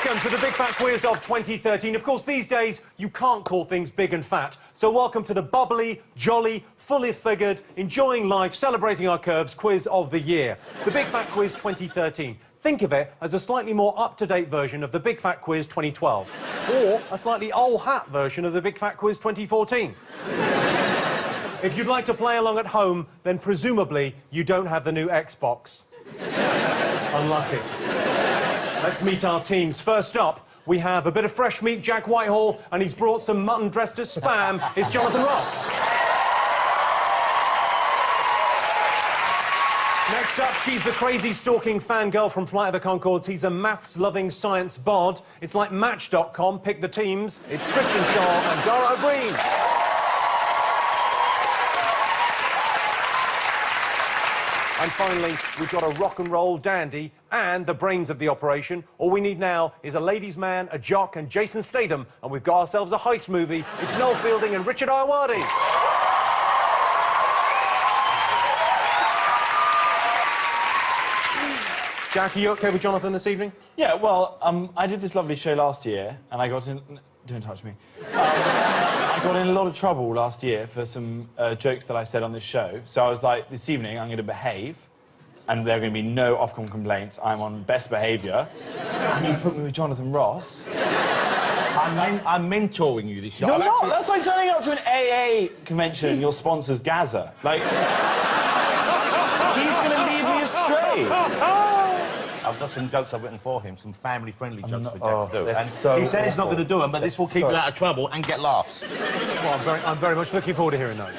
Welcome to the Big Fat Quiz of 2013. Of course, these days, you can't call things big and fat. So welcome to the bubbly, jolly, fully figured, enjoying life, celebrating our curves quiz of the year. The Big Fat Quiz 2013. Think of it as a slightly more up-to-date version of the Big Fat Quiz 2012. Or a slightly old-hat version of the Big Fat Quiz 2014. If you'd like to play along at home, then presumably you don't have the new Xbox. Unlucky. Let's meet our teams. First up, we have a bit of fresh meat, Jack Whitehall, and he's brought some mutton dressed as spam. It's Jonathan Ross. Next up, she's the crazy stalking fangirl from Flight of the Conchords. He's a maths-loving science bod. It's like Match.com. Pick the teams. It's Kristen Shaw and Dara O'Brien. And finally, we've got a rock and roll dandy and the brains of the operation. All we need now is a ladies' man, a jock, and Jason Statham, and we've got ourselves a heist movie. It's Noel Fielding and Richard Ayoade. Jack, are you OK with Jonathan this evening? Yeah, well, I did this lovely show last year, and I got in... Don't touch me. I got in a lot of trouble last year for some jokes that I said on this show. So I was like, this evening I'm going to behave, and there are going to be no Ofcom complaints. I'm on best behaviour. And you put me with Jonathan Ross. I'm mentoring you this year. You're not. That's like turning up to an AA convention and your sponsor's Gaza. Like, he's going to lead me astray. I've got some jokes I've written for him, some family-friendly jokes for Jack to do. And so he said he's not going to do them, but this will keep you out of trouble and get laughs. Well, I'm very much looking forward to hearing those.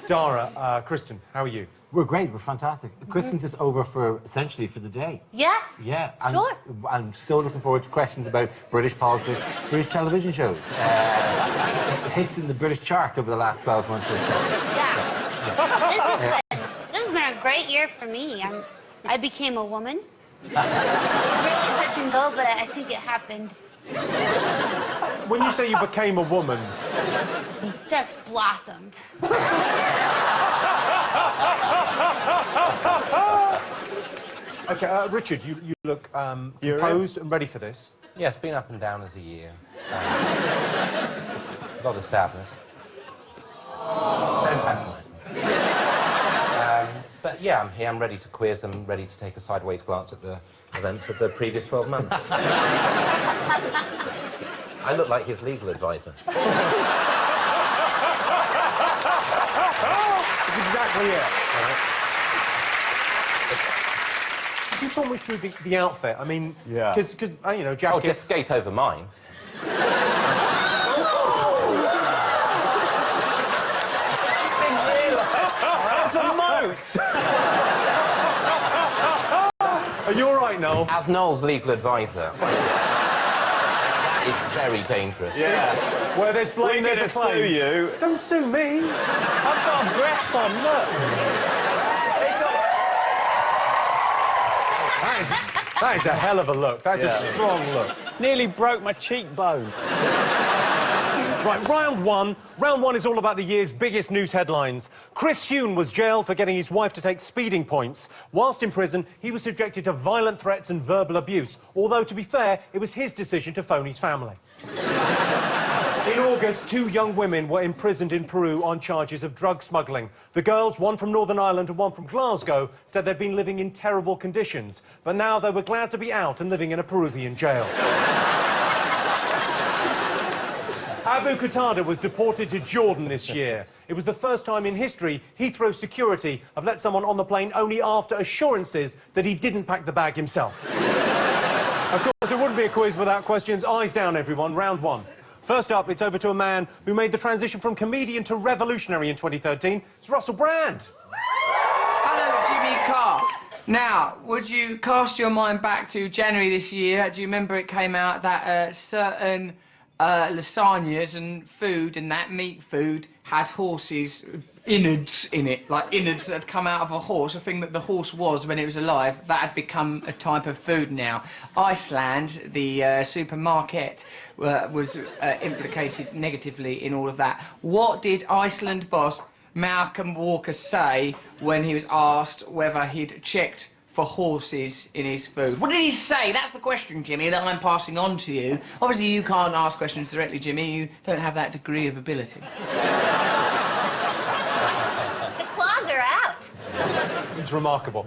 Dara, Kristen, how are you? We're great, we're fantastic. Kristen's just over for, essentially, for the day. Yeah? Yeah. Sure. I'm so looking forward to questions about British politics, British television shows. Hits in the British charts over the last 12 months or so. Yeah. This has been a great year for me. I became a woman. It was really touch and go, but I think it happened. When you say you became a woman... Just blossomed. OK, Richard, you look composed and ready for this. Yeah, it's been up and down as a year. A lot of sadness. Don't patronise me. But yeah, I'm here, I'm ready to quiz, I'm ready to take a sideways glance at the events of the previous 12 months. I look like his legal advisor. That's exactly it. Could you talk me through the outfit? I mean, because you know, jackets... Oh, just skate over mine. That's a moat! Are you all right, Noel? As Noel's legal advisor, it's very dangerous. Yeah. Where there's blame, there's a claim. Sue you. Don't sue me. I've got a dress on, look. That is a hell of a look. That's a strong look. Nearly broke my cheekbone. Right, round one. Round one is all about the year's biggest news headlines. Chris Huhne was jailed for getting his wife to take speeding points. Whilst in prison, he was subjected to violent threats and verbal abuse. Although, to be fair, it was his decision to phone his family. In August, 2 young women were imprisoned in Peru on charges of drug smuggling. The girls, one from Northern Ireland and one from Glasgow, said they'd been living in terrible conditions. But now they were glad to be out and living in a Peruvian jail. Abu Qatada was deported to Jordan this year. It was the first time in history Heathrow security have let someone on the plane only after assurances that he didn't pack the bag himself. Of course, it wouldn't be a quiz without questions. Eyes down, everyone. Round one. First up, it's over to a man who made the transition from comedian to revolutionary in 2013. It's Russell Brand. Hello, Jimmy Carr. Now, would you cast your mind back to January this year? Do you remember it came out that certain lasagnas and food and that meat food had horses' innards in it, like innards that had come out of a horse, a thing that the horse was when it was alive, that had become a type of food now. Iceland, the supermarket, was implicated negatively in all of that. What did Iceland boss Malcolm Walker say when he was asked whether he'd checked for horses in his food? What did he say? That's the question, Jimmy, that I'm passing on to you. Obviously, you can't ask questions directly, Jimmy. You don't have that degree of ability. The claws are out. It's remarkable.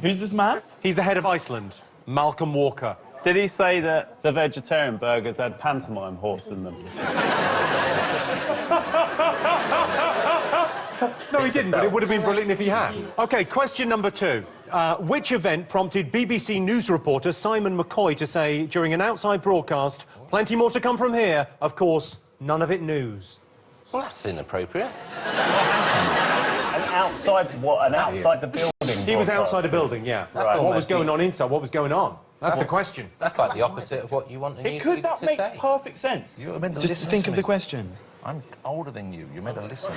Who's this man? He's the head of Iceland, Malcolm Walker. Did he say that the vegetarian burgers had pantomime horse in them? No, he didn't, but it would have been brilliant if he had. OK, question number 2. Which event prompted BBC News reporter Simon McCoy to say, during an outside broadcast, plenty more to come from here, of course, none of it news? Well, that's inappropriate. Outside what? An outside the building? He was outside a building, yeah. Right. What was going on inside? What was going on? That's the question. That's like the opposite of what you want a news to That makes say. perfect sense. You're meant to Just listen think to of me. the question. I'm older than you. You're meant to listen.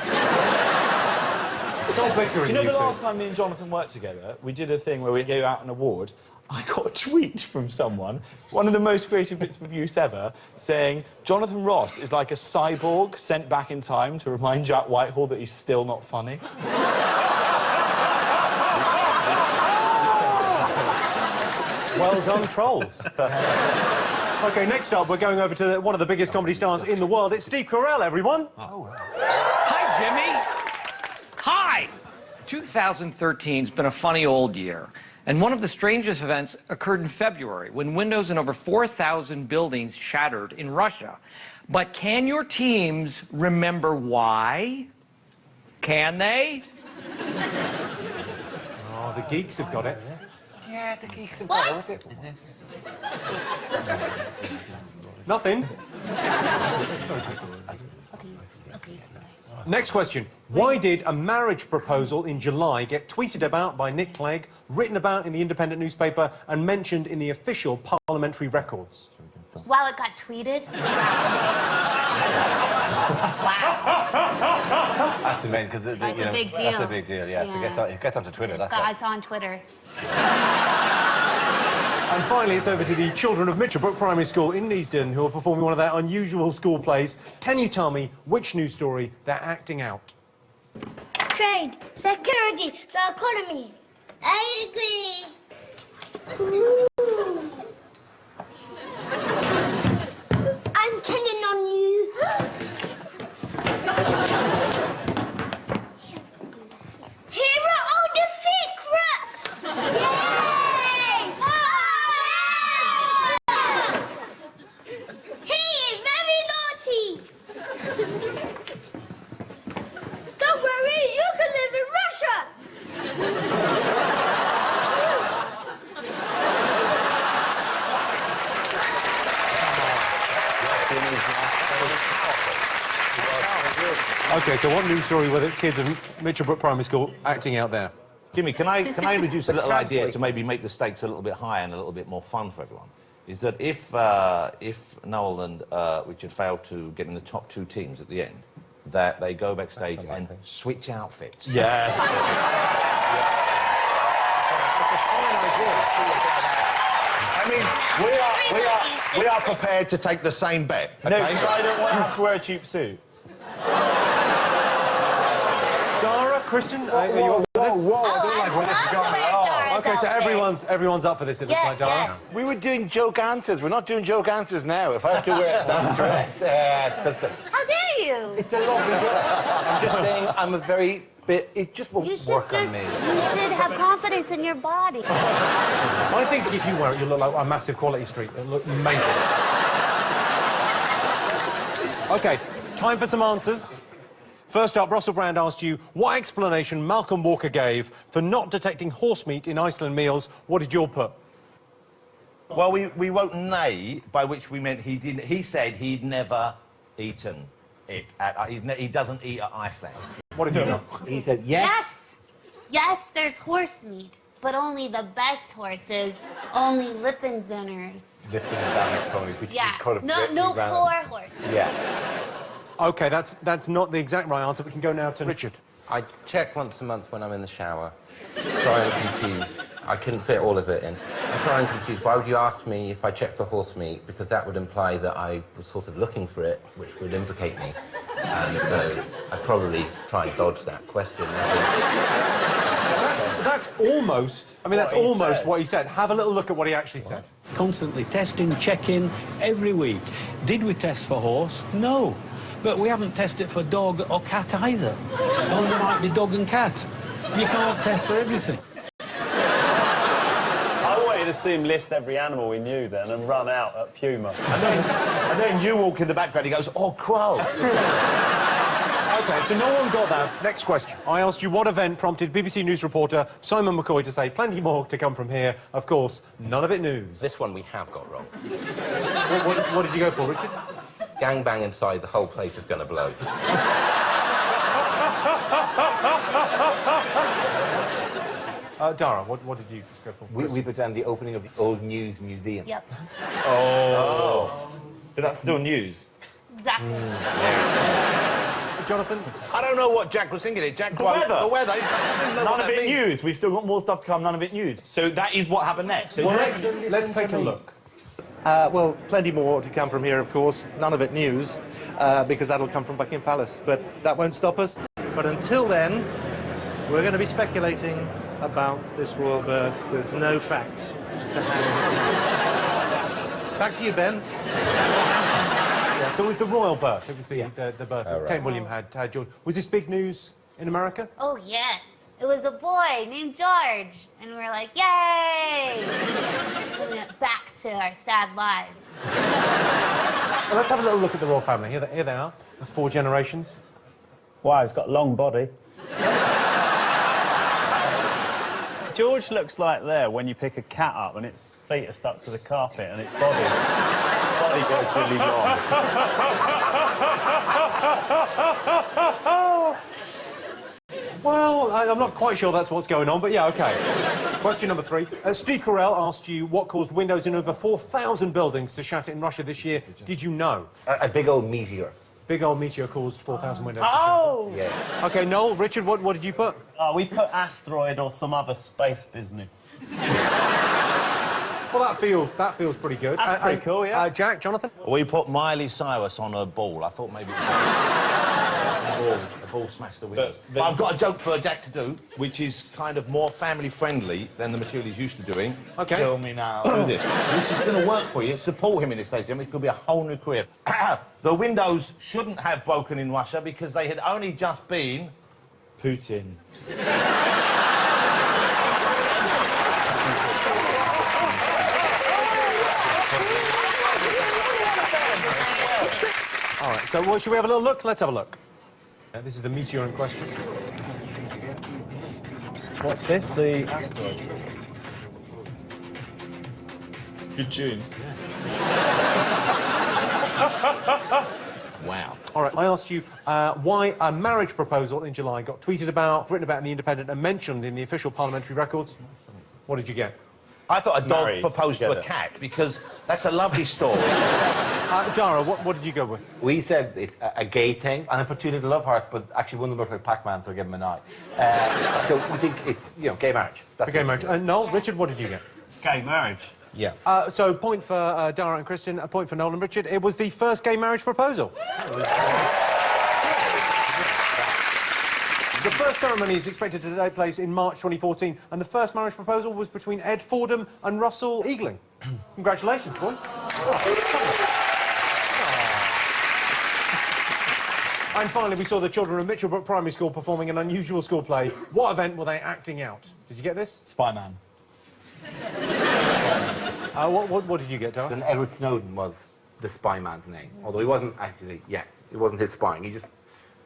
Stop bickering, Do you know the two. last time me and Jonathan worked together, we did a thing where we gave out an award. I got a tweet from someone, one of the most creative bits of abuse ever, saying Jonathan Ross is like a cyborg sent back in time to remind Jack Whitehall that he's still not funny. Well done, trolls. OK, next up, we're going over to one of the biggest comedy stars in the world. It's Steve Carell, everyone. Hi, Jimmy. Hi. 2013's been a funny old year. And one of the strangest events occurred in February when windows in over 4,000 buildings shattered in Russia. But can your teams remember why? Can they? Oh, the geeks have got it. Yeah, the geeks have What? got it. Is this? Nothing. Okay. Next question. Why did a marriage proposal in July get tweeted about by Nick Clegg, written about in the Independent newspaper, and mentioned in the official parliamentary records? Well, it got tweeted. Wow. That's amazing, because That's a big deal. That's a big deal, yeah. It gets onto Twitter, that's it. It's on Twitter. And finally, it's over to the children of Mitchellbrook Primary School in Neasden, who are performing one of their unusual school plays. Can you tell me which news story they're acting out? Trade, security, the economy. I agree. I'm telling on you. Here are all the secrets. Yay! He is very naughty. Don't worry, you can live in Russia. OK, so what news story were the kids of Mitchellbrook Primary School acting out there? Jimmy, can I introduce a little idea to maybe make the stakes a little bit higher and a little bit more fun for everyone? Is that if Noel and Richard fail to get in the top 2 teams at the end, that they go backstage and switch outfits. Yes. I mean, we are prepared to take the same bet. No, Okay? because I don't want to have to wear a cheap suit. Dara, Kristen, are you up for this? Oh, I love the way Dara's OK, so everyone's up for this, it looks like, Dara. Yeah. We were doing joke answers. We're not doing joke answers now. If I have to wear that dress... How dare you? It's a lovely dress. I'm just saying, I'm a very bit... It just won't You should work on me. You should have confidence in your body. I think if you wear it, you look like a massive Quality Street. It'll look amazing. OK, time for some answers. First up, Russell Brand asked you what explanation Malcolm Walker gave for not detecting horse meat in Iceland meals. What did you all put? Well, we wrote nay, by which we meant he didn't... He said he'd never eaten it. He doesn't eat at Iceland. What did you know? He said yes. Yes, there's horse meat, but only the best horses, only Lippenzinners. Yeah, no poor horses. Yeah. OK, that's not the exact right answer. We can go now to Richard. I check once a month when I'm in the shower. Sorry, I'm confused. I couldn't fit all of it in. I'm sorry, I'm confused. Why would you ask me if I checked for horse meat? Because that would imply that I was sort of looking for it, which would implicate me. So I'd probably try and dodge that question. That's almost... I mean, that's What he almost said. what he said. Have a little look at what he actually said. Constantly testing, checking, every week. Did we test for horse? No. But we haven't tested for dog or cat either. Well, there might be dog and cat. You can't test for everything. I wanted to see him list every animal he knew then and run out at Puma. And then you walk in the background, he goes, oh, crow. OK, so no one got that. Next question. I asked you what event prompted BBC News reporter Simon McCoy to say plenty more to come from here. Of course, none of it news. This one we have got wrong. What did you go for, Richard? Gangbang inside, the whole place is going to blow. Dara, what did you go for? We put down the opening of the Old News Museum. Yep. Oh. But that's still news. Exactly. Jonathan? I don't know what Jack was thinking. Jack, The weather. The weather. I didn't know None what of that it means. news. We've still got more stuff to come, none of it news. So that is what happened next. So Well, let's take a look. Well, plenty more to come from here, of course. None of it news, because that'll come from Buckingham Palace. But that won't stop us. But until then, we're going to be speculating about this royal birth with no facts to hand. Back to you, Ben. Yeah, so it was the royal birth. It was the birth that right. King William had George. Was this big news in America? Oh, yes. It was a boy named George. And we were like, yay! And we went back to our sad lives. Well, let's have a little look at the royal family. Here they are. That's 4 generations. Wow, he's got a long body. George looks like there when you pick a cat up and its feet are stuck to the carpet and its body goes really long. Well, I'm not quite sure that's what's going on, but yeah, OK. Question number 3. Steve Carell asked you what caused windows in over 4,000 buildings to shatter in Russia this year. Did you know? A big old meteor. Big old meteor caused 4,000 windows to Oh! Yeah. shatter. OK, Noel, Richard, what did you put? We put asteroid or some other space business. Well, that feels pretty good. That's pretty cool, yeah. Jack, Jonathan? We put Miley Cyrus on a ball. I thought maybe... the ball smashed the window. But I've got a joke for Jack to do, which is kind of more family-friendly than the material he's used to doing. OK. Kill me now. Do this. This is going to work for you. Support him in this stage, Jim. It's going to be a whole new career. The windows shouldn't have broken in Russia because they had only just been... Putin. All right, so should we have a little look? Let's have a look. This is the meteor in question. What's this? The asteroid. Good tunes. Wow. All right, I asked you why a marriage proposal in July got tweeted about, written about in The Independent and mentioned in the official parliamentary records. What did you get? I thought a dog Married proposed to a together. cat because that's a lovely story. Dara, what did you go with? We said it's a gay thing, and I put 2 little love hearts, but actually one of them looked like Pac-Man, so I gave him an eye. So we think it's, gay marriage. That's Gay what marriage. Noel, Richard, what did you get? Gay marriage. Yeah. So point for Dara and Kristen, a point for Noel and Richard. It was the first gay marriage proposal. The first ceremony is expected to take place in March 2014, and the first marriage proposal was between Ed Fordham and Russell Eagling. Congratulations, boys. And finally, we saw the children of Mitchellbrook Primary School performing an unusual school play. What event were they acting out? Did you get this? Spy-Man. What did you get, Dara? And Edward Snowden was the spy man's name, although he wasn't actually, it wasn't his spying, he just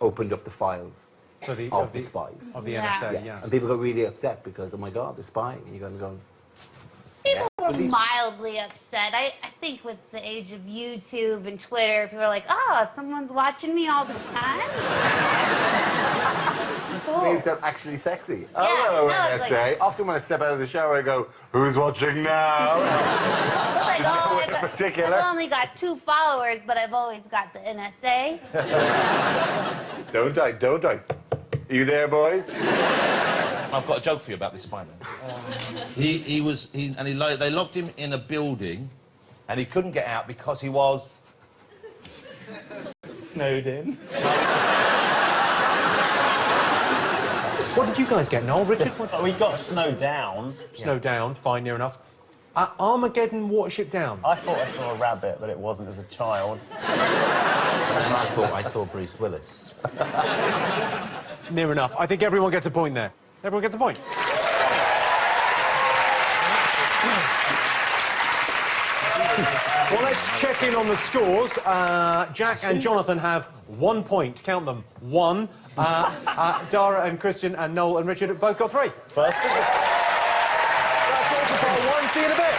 opened up the files So of the spies. Of the Yeah. NSA, yeah. And people got really upset because, oh my God, they're spying, and you're going to go, People were mildly upset. I think with the age of YouTube and Twitter, people are like, oh, someone's watching me all the time? Cool. makes them actually sexy. Yeah, Hello, no, it's NSA. Often when I step out of the shower, I go, who's watching now? It's like, oh, particular. I've only got 2 followers, but I've always got the NSA. Don't I? Are you there, boys? I've got a joke for you about this Spider-Man. They locked him in a building, and he couldn't get out because he was Snowed in. What did you guys get, Noel? Richard? We got Snow Down. Snow Down, fine, near enough. Armageddon Watership Down. I thought I saw a rabbit, but it wasn't as a child. And I thought I saw Bruce Willis. Near enough. I think everyone gets a point there. Everyone gets a point. Well, let's check in on the scores. Jack and Jonathan have 1 point. Count them. 1. Dara and Christian and Noel and Richard have both got 3. First. That's all for part 1. See you in a bit.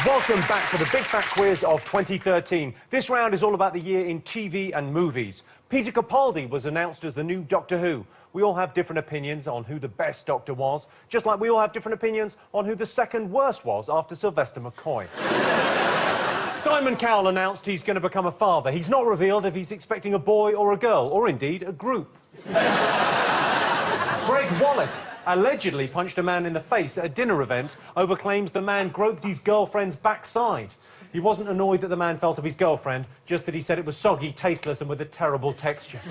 Welcome back to the Big Fat Quiz of 2013. This round is all about the year in TV and movies. Peter Capaldi was announced as the new Doctor Who. We all have different opinions on who the best Doctor was, just like we all have different opinions on who the second worst was after Sylvester McCoy. Simon Cowell announced he's going to become a father. He's not revealed if he's expecting a boy or a girl, or indeed a group. Greg Wallace allegedly punched a man in the face at a dinner event over claims the man groped his girlfriend's backside. He wasn't annoyed that the man felt of his girlfriend, just that he said it was soggy, tasteless and with a terrible texture.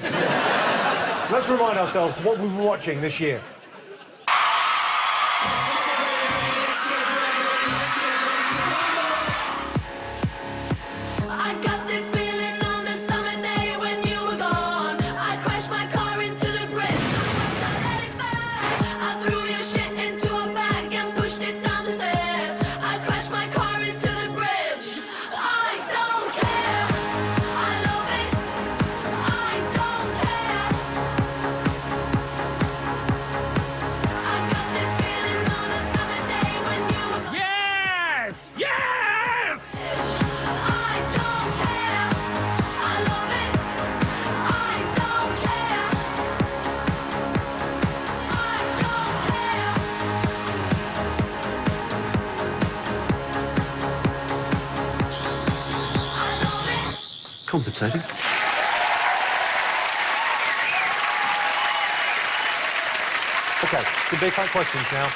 Let's remind ourselves what we were watching this year. I got this feeling on the summer day when you were gone. I crashed my car into the bridge. I let it burn. I threw your shit into a bag and pushed it down the stairs. I crashed my car into the bridge. I don't care. I love it. I don't care. I got this feeling on the summer day when you were gone. Yes! Yes! I don't care. I love it. I don't care. I don't care. I love it. Compensating. OK, some big fat questions now.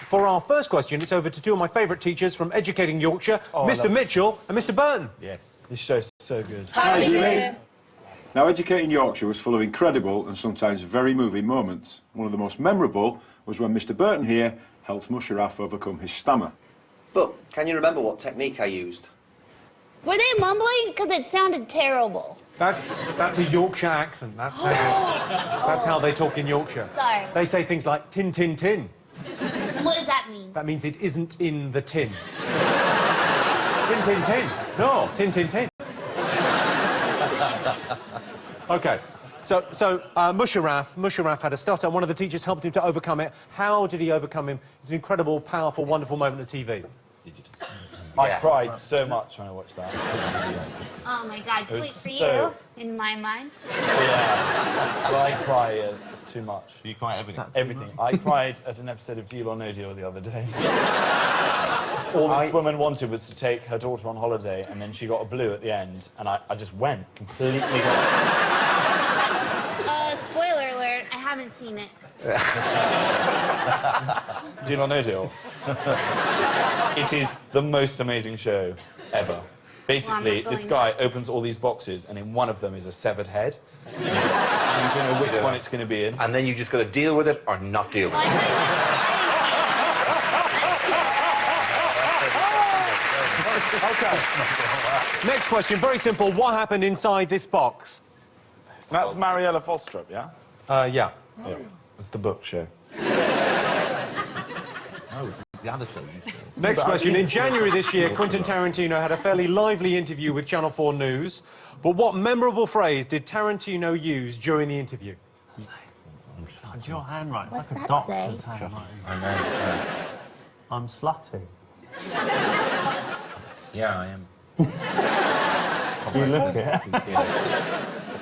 For our first question, it's over to two of my favourite teachers from Educating Yorkshire, Mr Mitchell and Mr Burton. Yes. This show's so good. Hi, Jimmy. Now, Educating Yorkshire was full of incredible and sometimes very moving moments. One of the most memorable was when Mr Burton here helped Musharraf overcome his stammer. But can you remember what technique I used? Were they mumbling? Because it sounded terrible. That's a Yorkshire accent. That's how they talk in Yorkshire. Sorry. They say things like tin, tin, tin. What does that mean? That means it isn't in the tin. Tin, tin, tin. No, tin, tin, tin. OK. So Musharraf had a stutter, and one of the teachers helped him to overcome it. How did he overcome him? It's an incredible, powerful, wonderful moment of TV. I cried so much when I watched that. Oh my God, It was sweet for so- you, in my mind. Yeah. Well, I cry too much. You cry everything? Everything. I cried at an episode of Deal or No Deal the other day. All this woman wanted was to take her daughter on holiday, and then she got a blue at the end, and I just went completely. Spoiler alert, I haven't seen it. Deal or No Deal. It is the most amazing show ever. Basically, this guy opens all these boxes, and in one of them is a severed head. And you don't know which one it's going to be in. And then you just got to deal with it or not deal with it. OK. Next question, very simple. What happened inside this box? That's Mariella Fostrup, yeah? Yeah. Yeah. It's the book show. The other show you said. Next question. In January this year, Quentin Tarantino had a fairly lively interview with Channel 4 News. But what memorable phrase did Tarantino use during the interview? It's your handwriting. It's What's like a that doctor's say? handwriting. I know. I'm slutty. Yeah, I am. You look it.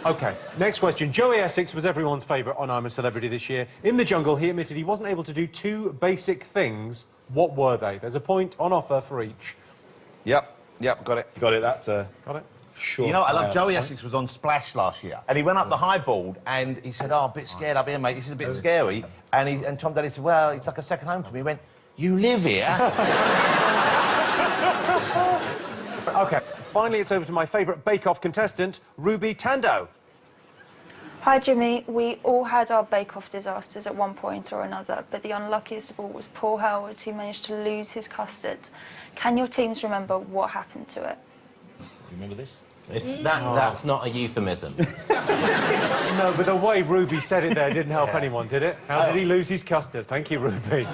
OK, next question. Joey Essex was everyone's favourite on I'm a Celebrity this year. In the jungle, he admitted he wasn't able to do two basic things. What were they? There's a point on offer for each. Yep, got it. Got it, that's a... Got it? Sure. You know, I love Joey Essex was on Splash last year, and he went up the high board, and he said, "Oh, I'm a bit scared up here, mate. This is a bit scary." And Tom Daly said, "Well, it's like a second home to me." He went, You live here? OK, finally it's over to my favourite bake-off contestant, Ruby Tando. Hi, Jimmy. We all had our bake-off disasters at one point or another, but the unluckiest of all was poor Howard, who managed to lose his custard. Can your teams remember what happened to it? You remember this? That's not a euphemism. No, but the way Ruby said it there didn't help anyone, did it? How did he lose his custard? Thank you, Ruby.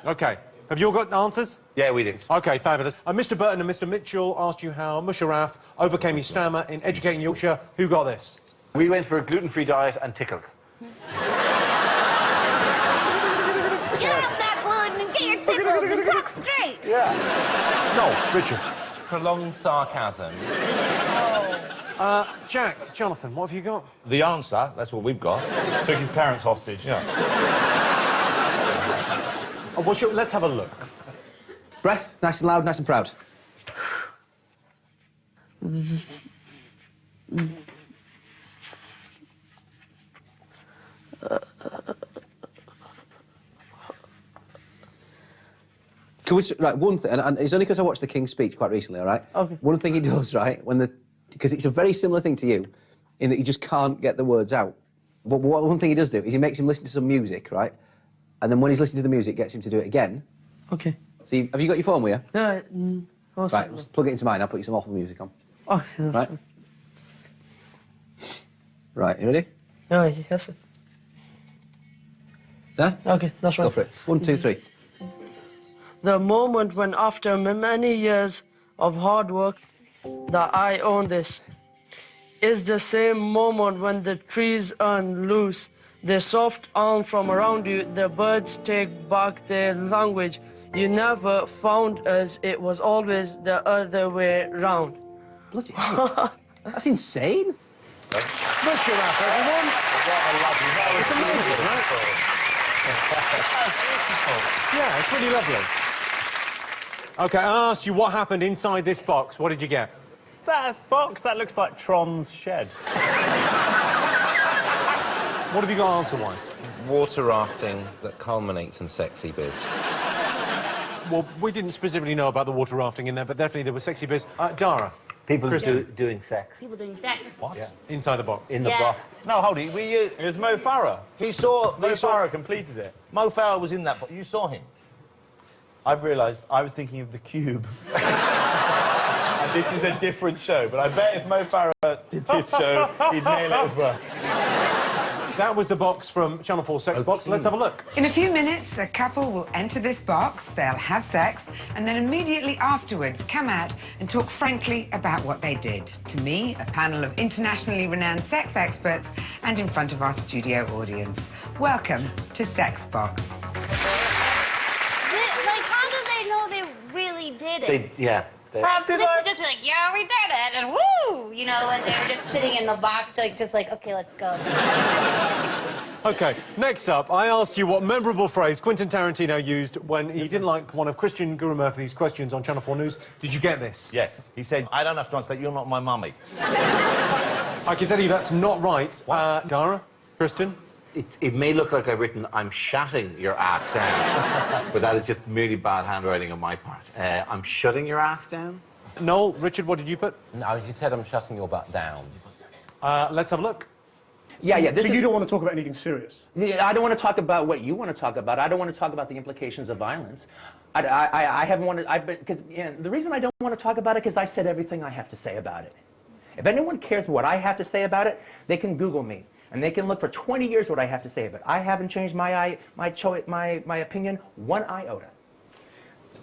OK. Have you all got answers? Yeah, we did. OK, fabulous. Mr Burton and Mr Mitchell asked you how Musharraf overcame his stammer in Educating Yorkshire. Who got this? We went for a gluten-free diet and tickles. Get off that gluten and get your tickles and talk straight. Yeah. No, Richard. Prolonged sarcasm. Jack, Jonathan, what have you got? The answer, that's what we've got. Took his parents hostage. Yeah. Let's have a look. Breath, nice and loud, nice and proud. Can we, right, one thing, and it's only because I watched the King's speech quite recently, all right? Okay. One thing he does, right, because it's a very similar thing to you, in that he just can't get the words out. But one thing he does do is he makes him listen to some music, right? And then when he's listening to the music, gets him to do it again. Okay. So have you got your phone with you? No, Right, just plug it into mine, I'll put you some awful music on. Oh, Right? Right, you ready? no, yes, sir. There? Okay, that's right. Go for it. 1, 2, 3. The moment when, after many years of hard work, that I own this is the same moment when the trees unloose their soft arm from around you, the birds take back their language. You never found us, it was always the other way round. Bloody hell. That's insane. Musharraf, everyone. It's amazing, right? Yeah, it's really lovely. OK, I asked you what happened inside this box. What did you get? That box, that looks like Tron's shed. What have you got answer-wise? Water rafting that culminates in sexy biz. Well, we didn't specifically know about the water rafting in there, but definitely there was sexy biz. Dara. People doing sex. People doing sex. What? Yeah. Inside the box. In the Yeah. box. No, hold it. It was Mo Farah. He saw... Mo Farah completed it. Mo Farah was in that box. You saw him? I've realised I was thinking of The Cube. And this is a different show, but I bet if Mo Farah did this show, he'd nail it as well. That was the box from Channel 4 Sex Box. Let's have a look. In a few minutes, a couple will enter this box, they'll have sex, and then immediately afterwards come out and talk frankly about what they did. To me, a panel of internationally renowned sex experts, and in front of our studio audience. Welcome to Sex Box. Like, how do they know they really did it? How did I? Just be like, yeah, we did it, and woo! You know, and they were just sitting in the box, just like, okay, let's go. OK, next up, I asked you what memorable phrase Quentin Tarantino used when he didn't like one of Christian Guru Murphy's questions on Channel 4 News. Did you get this? Yes. He said, I don't have to answer that, you're not my mummy. I can tell you that's not right. Dara? Kristen? It may look like I've written, I'm shatting your ass down, but that is just merely bad handwriting on my part. I'm shutting your ass down? Noel, Richard, what did you put? No, you said I'm shutting your butt down. Let's have a look. So you don't want to talk about anything serious? Yeah, I don't want to talk about what you want to talk about. I don't want to talk about the implications of violence. I haven't wanted... Because the reason I don't want to talk about it is I've said everything I have to say about it. If anyone cares what I have to say about it, they can Google me. And they can look for 20 years what I have to say about it. I haven't changed my opinion one iota.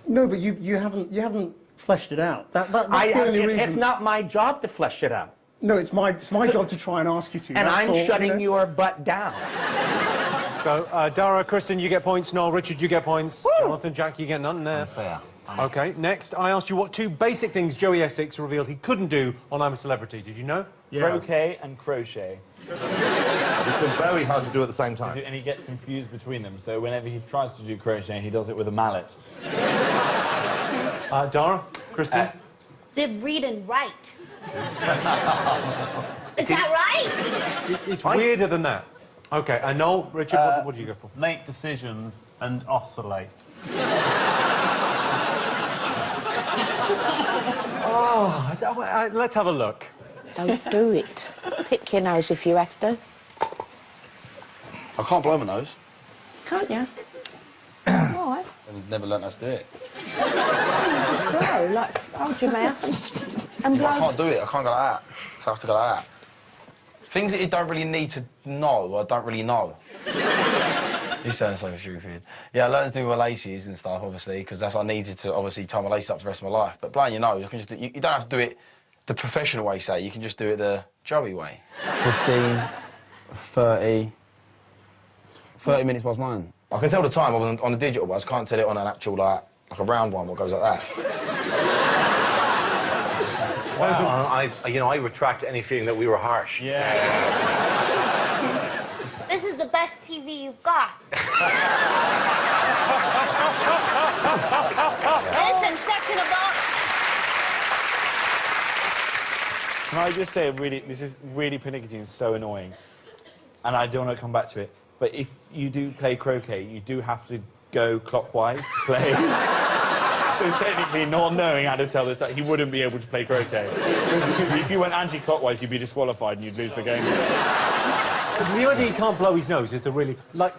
No, but you haven't fleshed it out. That's the only reason. It's not my job to flesh it out. No, it's my job to try and ask you to. And I'm shutting your butt down. So, Dara, Kristen, you get points. Noel, Richard, you get points. Woo! Jonathan, Jack, you get none. Fair. OK, next, I asked you what two basic things Joey Essex revealed he couldn't do on I'm a Celebrity. Did you know? Yeah. Croquet and crochet. It's very hard to do at the same time. And he gets confused between them, so whenever he tries to do crochet, he does it with a mallet. Dara? Kristen? Zib, read and write. Is that right? It's weirder than that. OK, and Noel, Richard, what do you go for? Make decisions and oscillate. Let's have a look. Don't do it. Pick your nose if you have to. I can't blow my nose. Can't you? Why? I've never learnt how to do it. Just blow, like, hold your mouth and blow. I can't do it. I can't go like that. So I have to go like that. Things that you don't really need to know, I don't really know. You sound so stupid. Yeah, I learned to do my laces and stuff, obviously, because that's what I needed to, obviously, tie my laces up for the rest of my life. But blowing your nose, you can just you don't have to do it the professional way, say. You can just do it the Joey way. 15, 30... 30 minutes past 9. I can tell the time on a digital, but I just can't tell it on an actual, like a round one, what goes like that. Wow. I retract any feeling that we were harsh. Yeah. This is the best TV you've got. It's unsectionable. Can I just say, this is really pernickety and so annoying, and I don't want to come back to it, but if you do play croquet, you do have to go clockwise to play. So technically, not knowing how to tell the time, he wouldn't be able to play croquet. If you went anti-clockwise, you'd be disqualified and you'd lose the game. The idea he can't blow his nose is the really...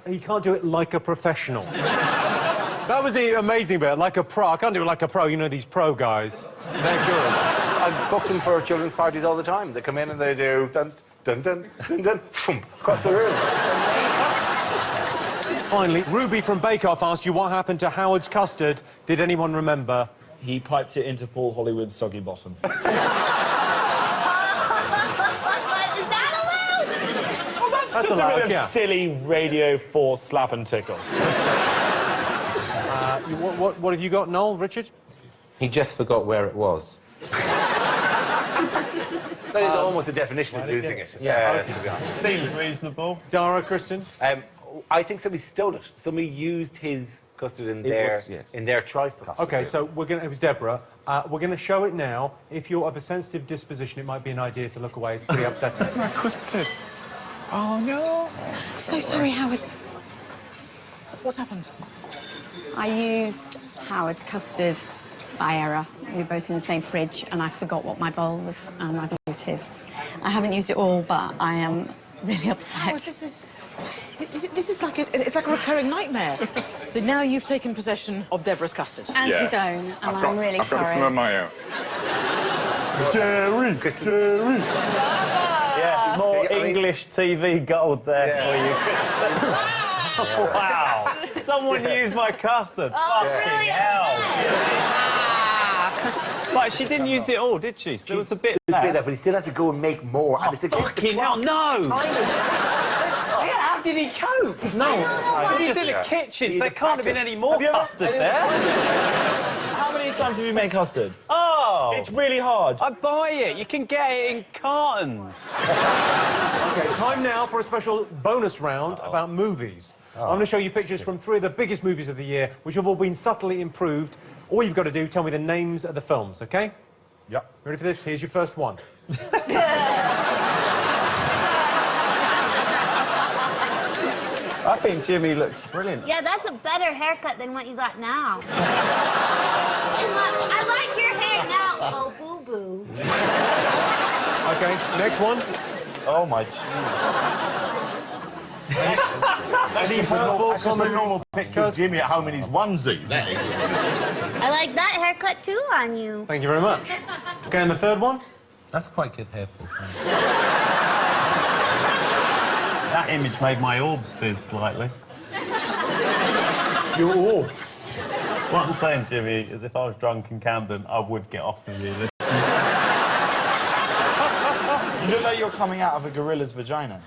he can't do it like a professional. That was the amazing bit, like a pro. I can't do it like a pro, you know, these pro guys. They're good. I book them for children's parties all the time. They come in and they do dun, dun, dun, dun, dun, boom, across the room. Finally, Ruby from Bake Off asked you what happened to Howard's custard. Did anyone remember? He piped it into Paul Hollywood's soggy bottom. Is that allowed? That's just allowed, a bit of yeah. silly Radio 4 slap and tickle. What have you got, Noel, Richard? He just forgot where it was. That is almost a definition of losing it. Yeah. Seems reasonable. Dara, Kristen? I think somebody stole it. Somebody used his custard in their trifle. OK, so it was Deborah. We're going to show it now. If you're of a sensitive disposition, it might be an idea to look away. It's pretty upsetting. That's my custard. Oh, no. I'm so sorry, Howard. What's happened? I used Howard's custard by error. We were both in the same fridge, and I forgot what my bowl was, and I've used his. I haven't used it all, but I am really upset. Howard, this is like it's like a recurring nightmare. So now you've taken possession of Deborah's custard. And his own, and I'm really sorry. I've got some of my own. Jerry! Yeah, more English TV gold there for you. Wow! Someone used my custard. Fucking hell! Like, she didn't use it all, did she? So there was a bit left. But he still had to go and make more. Oh, fucking hell, no! How did he cope? No. He's in the kitchen. There can't have been any more custard there. How many times have you made custard? Oh! It's really hard. I buy it. You can get it in cartons. OK, time now for a special bonus round about movies. I'm going to show you pictures from 3 of the biggest movies of the year, which have all been subtly improved. All you've got to do, tell me the names of the films, OK? Yep. Ready for this? Here's your first one. I think Jimmy looks brilliant. Yeah, that's a better haircut than what you got now. I like your hair now, oh boo-boo. OK, next one. Oh, my gee. Any hurtful comments? normal picture of Jimmy at home in his onesie. That is. I like that haircut too on you. Thank you very much. OK, and the third one? That's quite good hair fall. That image made my orbs fizz slightly. Your orbs? What I'm saying, Jimmy, is if I was drunk in Camden, I would get off with you. You look like you're coming out of a gorilla's vagina.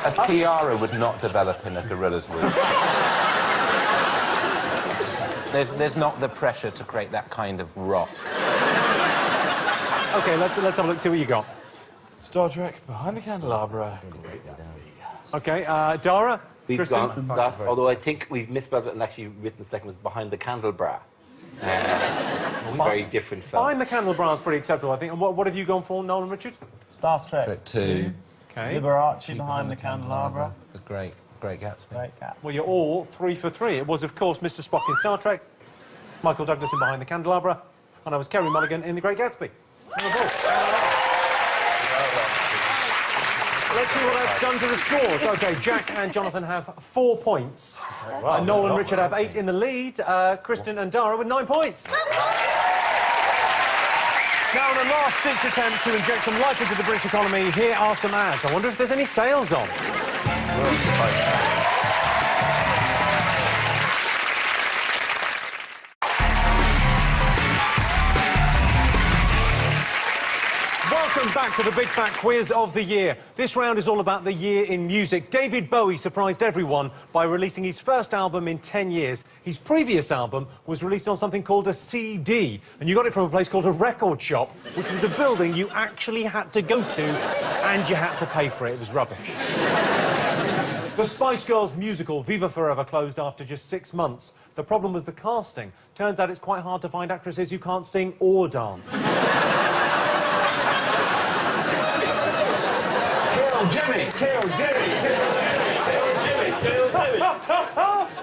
A tiara would not develop in a gorilla's womb. There's not the pressure to create that kind of rock. OK, let's have a look, see what you got. Star Trek, Behind the Candelabra. OK, Dara? We've Kristen? gone that, although I think we've misspelled it and actually written the second was Behind the Candlebra. Very different film. Behind the Candle Brown's pretty acceptable, I think. And what have you gone for, Noel and Richard? Star Trek 2. Okay. Liberace behind the candelabra. The Great Gatsby. Great Gatsby. Well, you're all 3 for 3. It was, of course, Mr. Spock in Star Trek, Michael Douglas in Behind the Candelabra, and I was Kerry Mulligan in The Great Gatsby. Let's see what that's done to the scores. OK, Jack and Jonathan have 4 points. Well, Noel and Richard have 8 in the lead. Kristen and Dara with 9 points. Now, in a last-ditch attempt to inject some life into the British economy, here are some ads. I wonder if there's any sales on. Welcome back to the Big Fat Quiz of the Year. This round is all about the year in music. David Bowie surprised everyone by releasing his first album in 10 years. His previous album was released on something called a CD, and you got it from a place called a record shop, which was a building you actually had to go to, and you had to pay for it. It was rubbish. The Spice Girls musical Viva Forever closed after just 6 months. The problem was the casting. Turns out it's quite hard to find actresses who can't sing or dance. Jimmy! Kill Jimmy!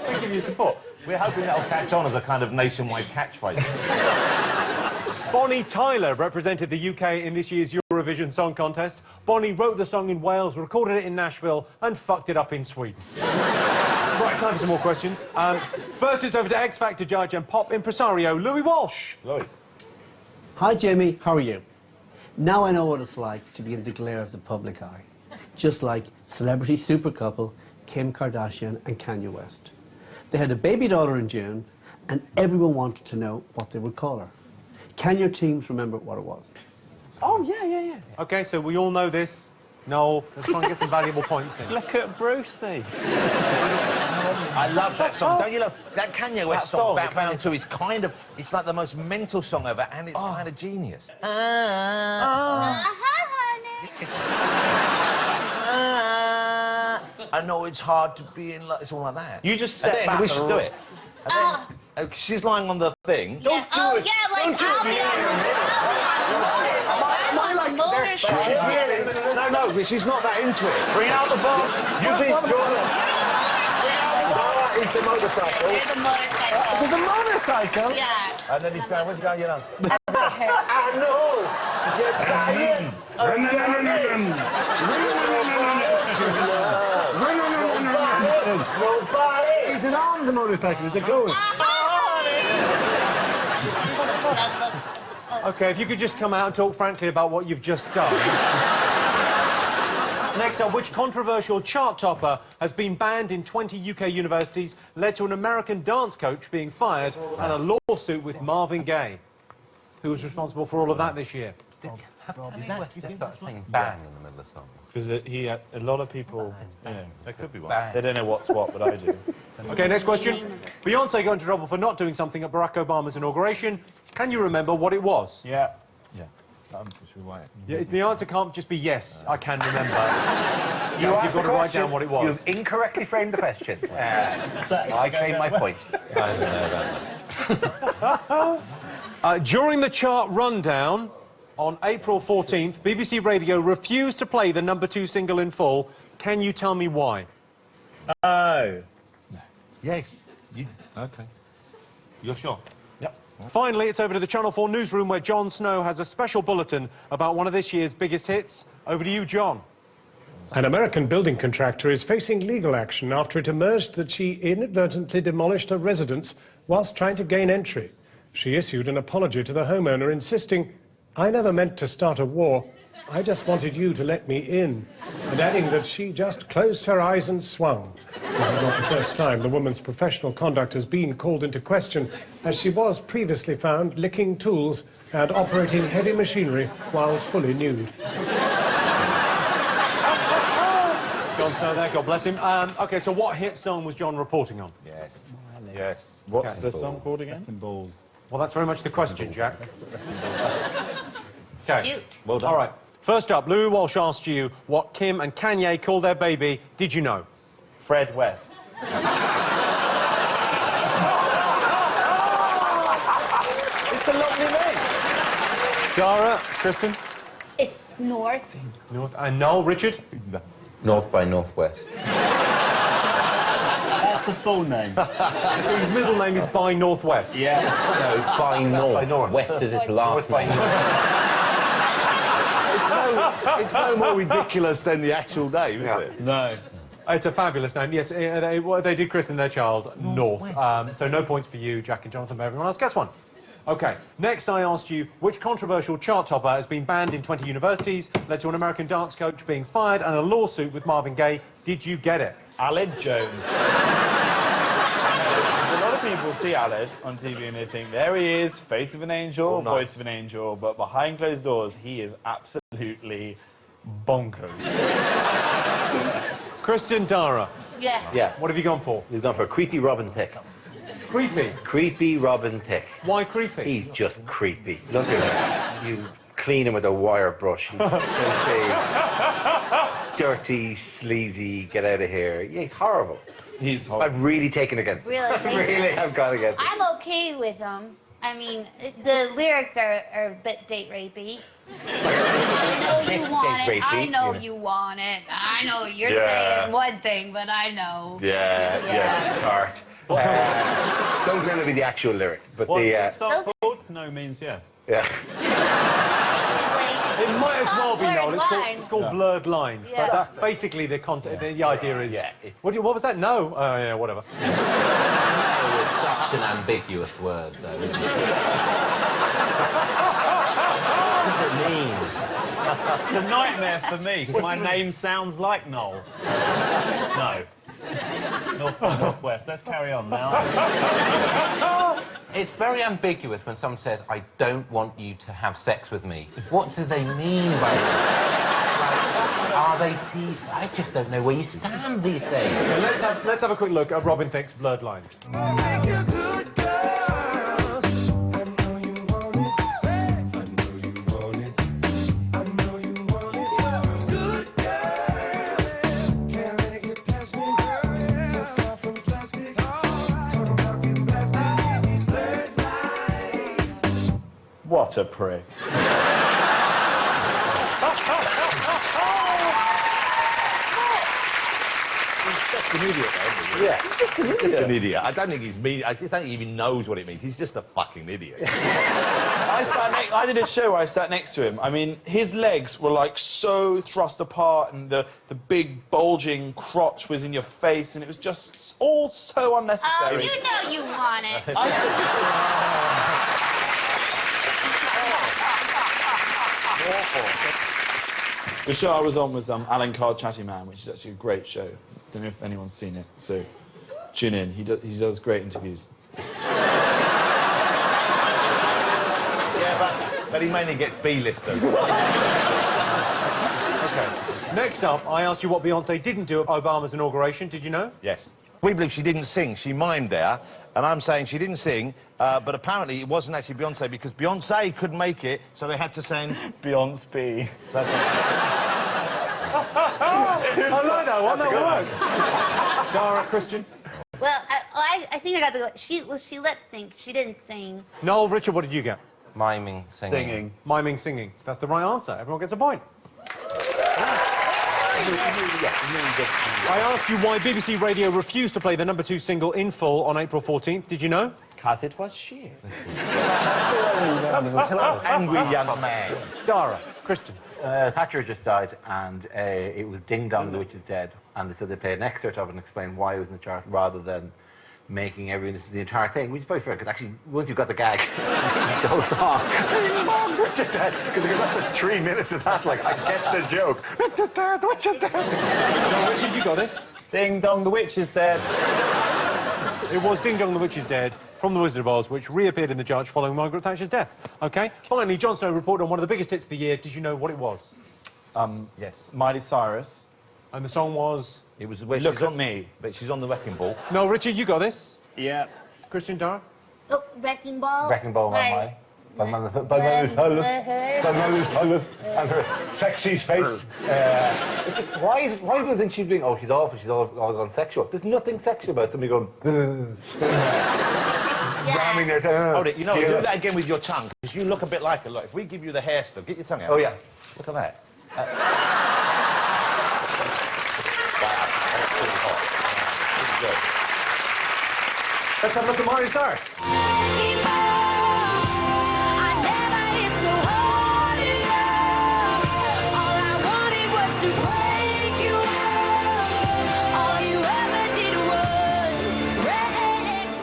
We give you support. We're hoping that'll catch on as a kind of nationwide catchphrase. Bonnie Tyler represented the UK in this year's Eurovision Song Contest. Bonnie wrote the song in Wales, recorded it in Nashville, and fucked it up in Sweden. Right, time for some more questions. First, it's over to X Factor judge and pop impresario Louis Walsh. Louis. Hi, Jamie. How are you? Now I know what it's like to be in the glare of the public eye. Just like celebrity super couple Kim Kardashian and Kanye West. They had a baby daughter in June, and everyone wanted to know what they would call her. Can your teams remember what it was? Oh, yeah. OK, so we all know this. Noel, let's try and get some valuable points in. Look at Brucey. I love that song. Don't you love that Kanye West song, Back Round 2, is kind of... It's like the most mental song ever, and it's kind of genius. I know it's hard to be in love. It's all like that. You just set and then back we should do it. And then, she's lying on the thing. Yeah. I'll be on the motorcycle. No, but she's not that into it. Bring out the bomb. Is the motorcycle. There's a motorcycle. There's a motorcycle? Yeah. And then he's going, where's he going, you know? I know! You're dying! Nobody! Is it on the motorcycle? Is it going? OK, if you could just come out and talk frankly about what you've just done. Next up, which controversial chart topper has been banned in 20 UK universities, led to an American dance coach being fired, and a lawsuit with Marvin Gaye? Who was responsible for all of that this year? Start saying bang in the middle of songs. Because a lot of people, you know, That could be one. Bang. they don't know what's what, but I do. OK, next question. Beyonce got into trouble for not doing something at Barack Obama's inauguration. Can you remember what it was? Yeah. Yeah, the answer can't just be yes, I can remember. You've got to write down what it was. You've incorrectly framed the question. I claim my point. I don't know that. During the chart rundown on April 14th, BBC Radio refused to play the #2 single in full. Can you tell me why? Oh. Yes. OK. You're sure? Finally, it's over to the Channel 4 newsroom where Jon Snow has a special bulletin about one of this year's biggest hits. Over to you, John. An American building contractor is facing legal action after it emerged that she inadvertently demolished a residence whilst trying to gain entry. She issued an apology to the homeowner, insisting, "I never meant to start a war. I just wanted you to let me in," and adding that she just closed her eyes and swung. This is not the first time the woman's professional conduct has been called into question, as she was previously found licking tools and operating heavy machinery while fully nude. Jon Snow there, God bless him. OK, so what hit song was John reporting on? Yes. Yes. What's the song called again? Balls. Well, that's very much the question, Jack. OK. Shoot. Well done. All right. First up, Louis Walsh asked you what Kim and Kanye call their baby. Did you know? Fred West. Dara, Kristen? It's north. North. And Noel, Richard? North by northwest. That's the full name. So his middle name is by northwest? Yeah. No, by north. By north. West is its last name. It's no more ridiculous than the actual name, is it? No. It's a fabulous name. Yes, they did christen their child North. So no points for you, Jack and Jonathan, but everyone else. Guess one. OK, next I asked you which controversial chart topper has been banned in 20 universities, led to an American dance coach being fired and a lawsuit with Marvin Gaye. Did you get it? Aled Jones. A lot of people see Aled on TV and they think, there he is, face of an angel, voice of an angel, but behind closed doors, he is absolutely bonkers. Kristen, Dara. Yeah. Yeah. What have you gone for? We've gone for creepy Robin Thicke. Creepy? Creepy Robin Thicke. Why creepy? He's just creepy. Look at him. You clean him with a wire brush. He's filthy, dirty, sleazy, get out of here. Yeah, he's horrible. He's horrible. I've really taken against him. Really? Really, I've gone against him. I'm okay with them. I mean, the lyrics are a bit date rapey. I know you want it. I know you want it. I know you're saying one thing, but I know. Yeah, tart. Those are going to be the actual lyrics, but What's the the song called? No means yes. yeah. It might as well be, Noel. It's called Yeah. Blurred Lines. Yeah. But that, basically, the idea is... Yeah, it's- What was that? No? Oh, yeah, whatever. It's such an ambiguous word, though, isn't it? What does it mean? It's a nightmare for me, because my name sounds like Noel. No. North by northwest. Let's carry on now. It's very ambiguous when someone says, I don't want you to have sex with me. What do they mean by that? Like, are they I just don't know where you stand these days. So let's have a quick look at Robin Thicke's Blurred Lines. What a prick. An idiot, though, Yeah. he's just an idiot. Just an idiot. I don't think he's mean. I don't think he even knows what it means. He's just a fucking idiot. I did a show where I sat next to him. I mean, his legs were like so thrust apart and the big bulging crotch was in your face and it was just all so Oh, unnecessary. you know you want it. The show I was on was Alan Carr Chatty Man, which is actually a great show. Don't know if anyone's seen it, so tune in. He does great interviews. Yeah, but he mainly gets B-listers. OK. Next up, I asked you what Beyoncé didn't do at Obama's inauguration. Did you know? Yes. We believe she didn't sing. She mimed there, and I'm saying she didn't sing, but apparently it wasn't actually Beyoncé because Beyoncé couldn't make it, so they had to sing Beyoncé. I like that one. That worked. Dara, Christian. Well, I think I got the... She lip synced. She didn't sing. Noel, Richard, what did you get? Miming, singing. Miming, singing. That's the right answer. Everyone gets a point. I asked you why BBC Radio refused to play the #2 single In Full on April 14th. Did you know? Because it was shit. Angry young man. Dara, Kristen. Thatcher just died, and it was Ding Dong, the Witch is Dead. And they said they played an excerpt of it and explained why it was in the chart rather than making everyone listen to the entire thing, which is very fair, because actually, once you've got the gag, it's a really dull song. Ding Dong, the Witch is Dead. Because it goes on for 3 minutes of that, like, I get the joke. Witch is dead, the Witch is dead. No, Richard, you got this. Ding dong, the witch is dead. It was Ding Dong, the Witch is Dead from The Wizard of Oz, which reappeared in the charts following Margaret Thatcher's death. OK? Finally, Jon Snow reported on one of the biggest hits of the year. Did you know what it was? Yes. Miley Cyrus. And the song was? It was where Look she's at on, me. but she's on the wrecking ball. No, Richard, you got this. Yeah. Christian, Dara? Oh, Wrecking Ball. Wrecking Ball, Right. Sexy face. Why do people think she's being? Oh, she's awful. She's all gone sexual. There's nothing sexual about somebody going. Yeah. I mean, there's hold it. You know, do that again with your tongue, because you look a bit like her. Look, if we give you the hair stuff, get your tongue out. Oh, yeah. Look at that. Wow, that's really hot. Really good. Let's have a look at Miley Cyrus.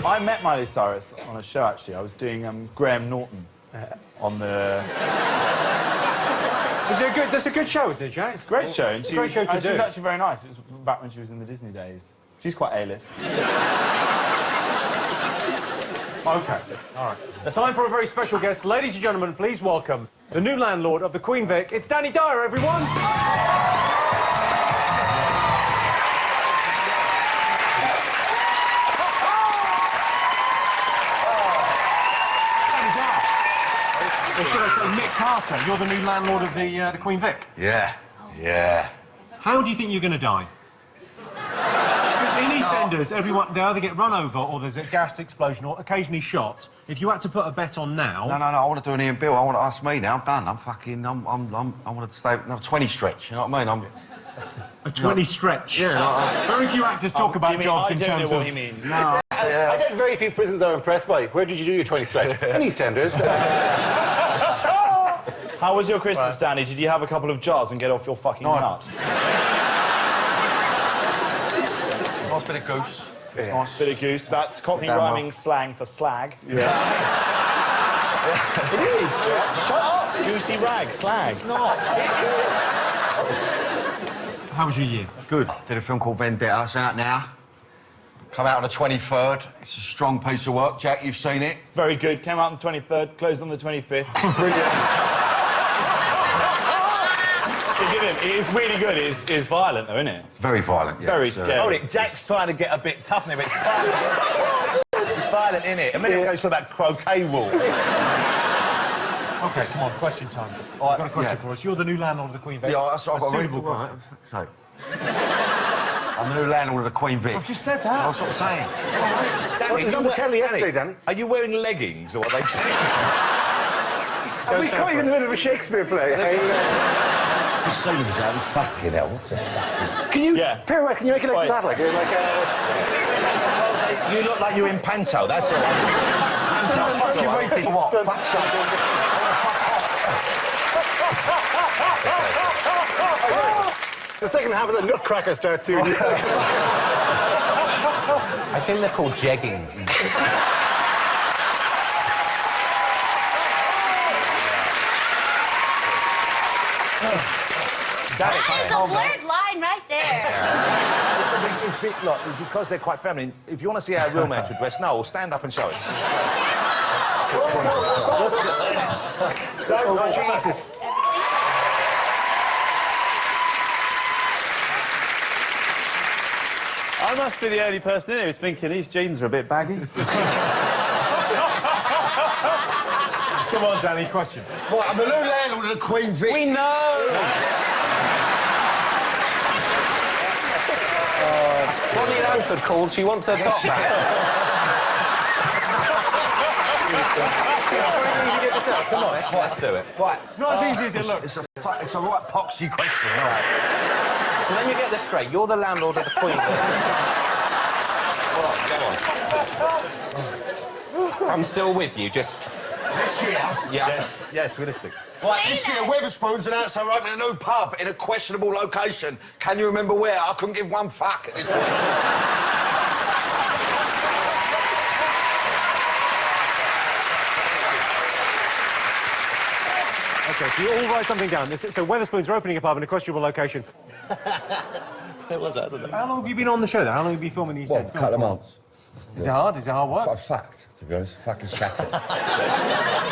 I met Miley Cyrus on a show, actually. I was doing Graham Norton on the... That's a good show, isn't it, Jack? It's a great show. And It's a great show to do. She was actually very nice. It was back when she was in the Disney days. She's quite A-list. OK, all right. Time for a very special guest. Ladies and gentlemen, please welcome the new landlord of the Queen Vic. It's Danny Dyer, everyone. Or should I say Mick Carter? You're the new landlord of the Queen Vic. Yeah, yeah. How do you think you're going to die? Because in EastEnders, everyone, they either get run over or there's a gas explosion or occasionally shot. If you had to put a bet on now... No, I want to do an Ian Bill. I want to ask me now. I'm done. I want to stay... Another 20 stretch, you know what I mean? A 20 stretch? Yeah. Very few actors talk about jobs in terms of... I think very few prisons are impressed by. Where did you do your 20 stretch? In EastEnders. How was your Christmas, Danny? Did you have a couple of jars and get off your fucking nut? Nice bit of goose. Yeah. Nice bit of goose. That's Cockney rhyming slang for slag. Yeah. It is. Shut up. Goosey rag, slag. It's not. How was your year? Good. Did a film called Vendetta. It's out now. Come out on the 23rd. It's a strong piece of work. Jack, you've seen it. Very good. Came out on the 23rd, closed on the 25th. Brilliant. It is really good. It's violent, though, isn't it? It's very violent, yeah. Very scary. Hold it, Jack's trying to get a bit tough now, but it's violent, isn't it? A minute ago, you talked about croquet rules. OK, come on, question time. I've got a question for us. You're the new landlord of the Queen Vic. Yeah, I've got a suitable right. So, I'm the new landlord of the Queen Vic. I've just said that. That's what I'm saying. Danny, What, on the telly yesterday, Danny? Are you wearing leggings, or what they say? Have we caught you in the middle of a Shakespeare play? The scene was out. It was fucking hell. What's it? Can you pirouette? Can you make it like that? Like You look like you're in panto, that's all. Panto, fuck you, mate. What? Fuck something. The second half of the Nutcracker starts soon. I think they're called jeggings. That's a blurred line right there. It's big, look, because they're quite feminine, if you want to see how a real man should dress, Noel, stand up and show it. Jesus. I must be the only person in here who's thinking these jeans are a bit baggy. Come on, Danny, question. Right, I'm the new landlord of the Queen Vic. We know! What's the Anford called? She wants her top back. Come on, let's do it. Right. It's not as easy as it looks. It's a right poxy question, all right. Well, let me get this straight. You're the landlord of the Queen Vic. Go on. I'm still with you, just... This year? Yeah. Yes, realistic. Right, this year, Wetherspoons announced they're opening a new pub in a questionable location. Can you remember where? I couldn't give one fuck at this point. OK, so you all write something down. So Wetherspoons are opening a pub in a questionable location. Where was that? I don't know. How long have you been on the show, then? How long have you been filming these Well, a couple of months. Is it hard? Is it hard work? I'm fucked, to be honest. Fucking shattered.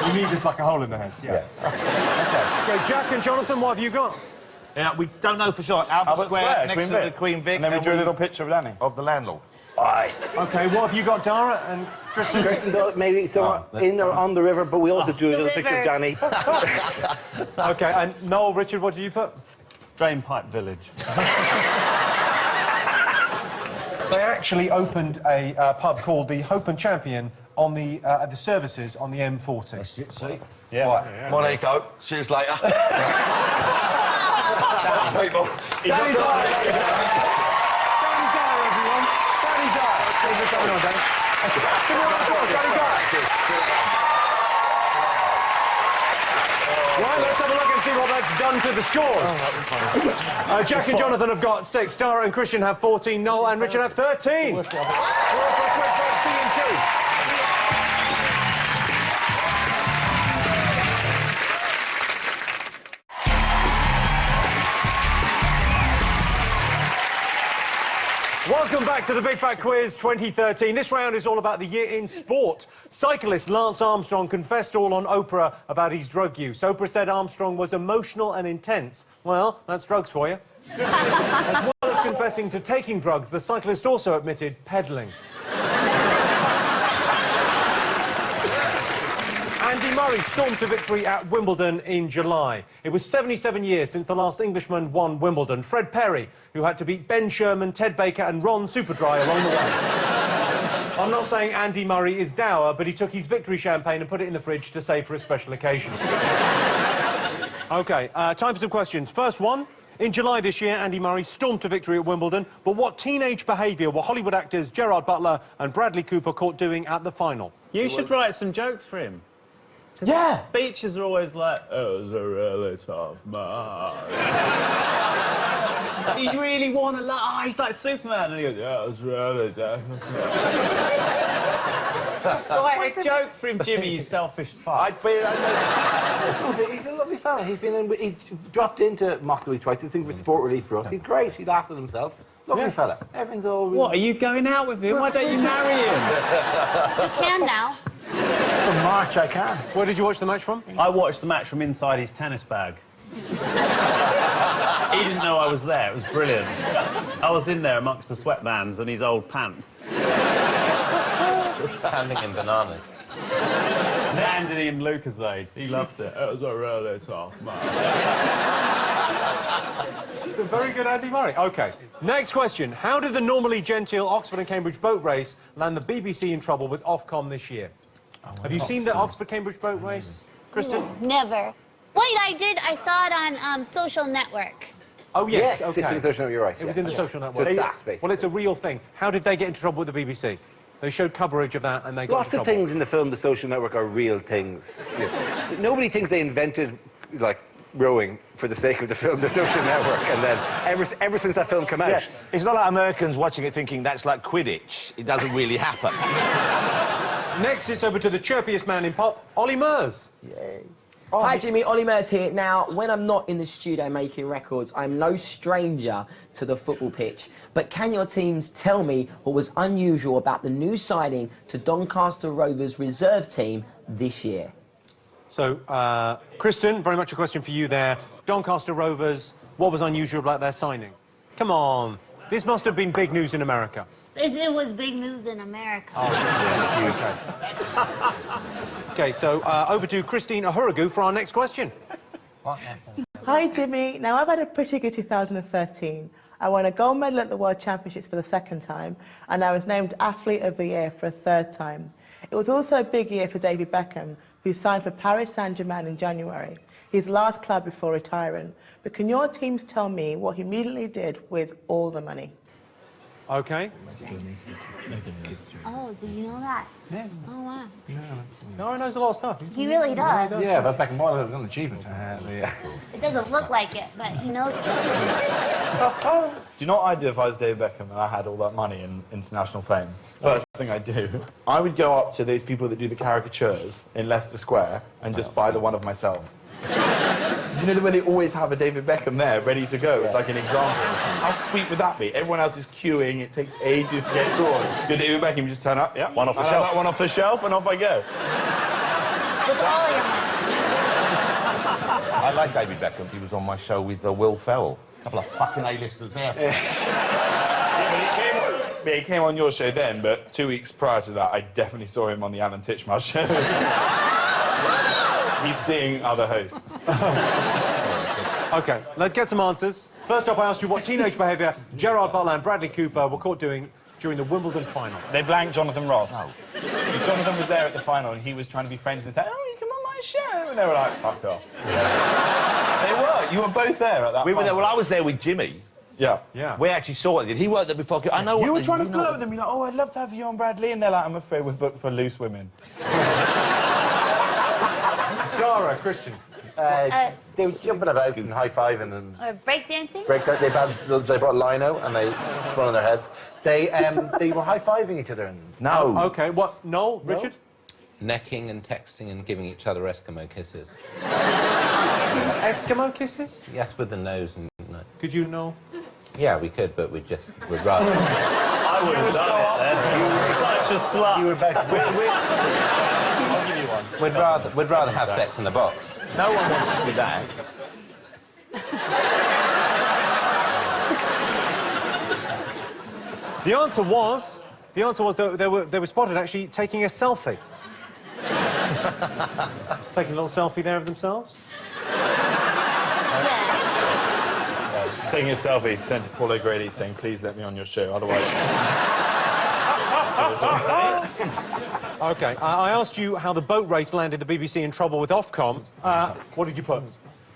You need just like a hole in the head. Yeah. OK, Jack and Jonathan, what have you got? Yeah, we don't know for sure. Albert Square, next to the Queen Vic. And then we drew a little picture of Danny. Of the landlord. Aye. OK, what have you got, Dara and Kristen? Maybe somewhere in or on the river, but we also drew a little picture of Danny. OK, and Noel, Richard, what do you put? Drainpipe Village. They actually opened a pub called the Hope and Champion on the at the services on the M40. That's it, see? Yeah. Right, Yeah, well, there you go. See you later. People. Danny Dyer, everyone. Danny Dyer. What's going on, Danny? Danny Dyer. Right, let's have a look and see what that's done to the scores. Jack and Jonathan have got 6. Dara and Christian have 14. Noel and Richard have 13. We're off for a quick break. See you in 2. Welcome back to the Big Fat Quiz 2013. This round is all about the year in sport. Cyclist Lance Armstrong confessed all on Oprah about his drug use. Oprah said Armstrong was emotional and intense. Well, that's drugs for you. As well as confessing to taking drugs, the cyclist also admitted peddling. Andy Murray stormed to victory at Wimbledon in July. It was 77 years since the last Englishman won Wimbledon. Fred Perry, who had to beat Ben Sherman, Ted Baker and Ron Superdry along the way. I'm not saying Andy Murray is dour, but he took his victory champagne and put it in the fridge to save for a special occasion. OK, time for some questions. First one. In July this year, Andy Murray stormed to victory at Wimbledon, but what teenage behaviour were Hollywood actors Gerard Butler and Bradley Cooper caught doing at the final? You should write some jokes for him. Yeah! Beaches are always like, it was a really tough man. You really want to like, oh, he's like Superman. And he goes, yeah, it was really tough. Write a joke for him, Jimmy, you selfish fuck. He's a lovely fella. He's dropped into Mockney twice. He's thinking for sport relief for us. He's great. He laughs at himself. Lovely fella. Everything's all... What, are you going out with him? Why don't you marry him? You can now. From March, I can. Where did you watch the match from? I watched the match from inside his tennis bag. He didn't know I was there. It was brilliant. I was in there amongst the sweatbands and his old pants. Handing in bananas. Andy and Lucasade. He loved it. It was a really tough match. It's a very good Andy Murray. OK. Next question. How did the normally genteel Oxford and Cambridge boat race land the BBC in trouble with Ofcom this year? Have you seen the Oxford-Cambridge boat race, Kristen? Never. Wait, I did. I saw it on Social Network. Oh, yes. Yes, OK. it's in the Social Network, you're right. It was in the Social Network. So that, basically. Well, it's a real thing. How did they get into trouble with the BBC? They showed coverage of that and they got Lots into of trouble. things in the film The Social Network are real things. Yeah. Nobody thinks they invented, like, rowing for the sake of the film The Social Network, and then ever since that film came out... Yeah. It's not like Americans watching it thinking that's like Quidditch. It doesn't really happen. Next, it's over to the chirpiest man in pop, Ollie Murs. Yay. Hi, Jimmy. Ollie Murs here. Now, when I'm not in the studio making records, I'm no stranger to the football pitch. But can your teams tell me what was unusual about the new signing to Doncaster Rovers reserve team this year? So, Kristen, very much a question for you there. Doncaster Rovers, what was unusual about their signing? Come on. This must have been big news in America. It was big news in America. OK, so over to Christine Ahuragu for our next question. Hi, Jimmy. Now, I've had a pretty good 2013. I won a gold medal at the World Championships for the 2nd time, and I was named Athlete of the Year for a 3rd time. It was also a big year for David Beckham, who signed for Paris Saint-Germain in January, his last club before retiring. But can your teams tell me what he immediately did with all the money? OK. Oh, did you know that? Yeah. Oh, wow. No, knows a lot of stuff. He really does. Yeah, but Beckham was an achievement. It doesn't look like it, but he knows something. Do you know what I'd do if I was David Beckham and I had all that money and international fame? First thing I'd do, I would go up to those people that do the caricatures in Leicester Square and just buy the one of myself. You know the way they always have a David Beckham there, ready to go, as like an example? How sweet would that be? Everyone else is queuing, it takes ages to get drawn. Good David Beckham, you just turn up, yeah. One off the shelf. That one off the shelf, and off I go. With all your money. I like David Beckham. He was on my show with Will Ferrell. A couple of fucking A-listers there. He came on your show then, but 2 weeks prior to that, I definitely saw him on the Alan Titchmarsh show. He's seeing other hosts. OK, let's get some answers. First up, I asked you what teenage behaviour Gerard Butler and Bradley Cooper were caught doing during the Wimbledon final. They blanked Jonathan Ross. No. Jonathan was there at the final and he was trying to be friends and say, "Oh, you come on my show," and they were like, "Fuck off." They were. You were both there at that. We were there. final. Well, I was there with Jimmy. Yeah. Yeah. We actually saw it. He worked there before. I know. You what were trying to you know flirt with them. You're like, "Oh, I'd love to have you on Bradley," and they're like, "I'm afraid we're booked for loose women." Dara, Christian. They were jumping about and high-fiving and... Or breakdancing? They brought lino and they spun on their heads. They were high-fiving each other and... No. OK, what? Noel, Richard? Necking and texting and giving each other Eskimo kisses. Eskimo kisses? Yes, with the nose and... No. Could you, Noel? Yeah, we could, but we'd rather... I would have done it then. You were such a slut. You were back... I'll give you one. We'd rather have sex in the box. No one wants to see that. The answer was they were spotted actually taking a selfie. Taking a little selfie there of themselves. Taking a selfie, sent to Paul O'Grady saying, "Please let me on your show, otherwise..." OK, I asked you how the boat race landed the BBC in trouble with Ofcom. What did you put?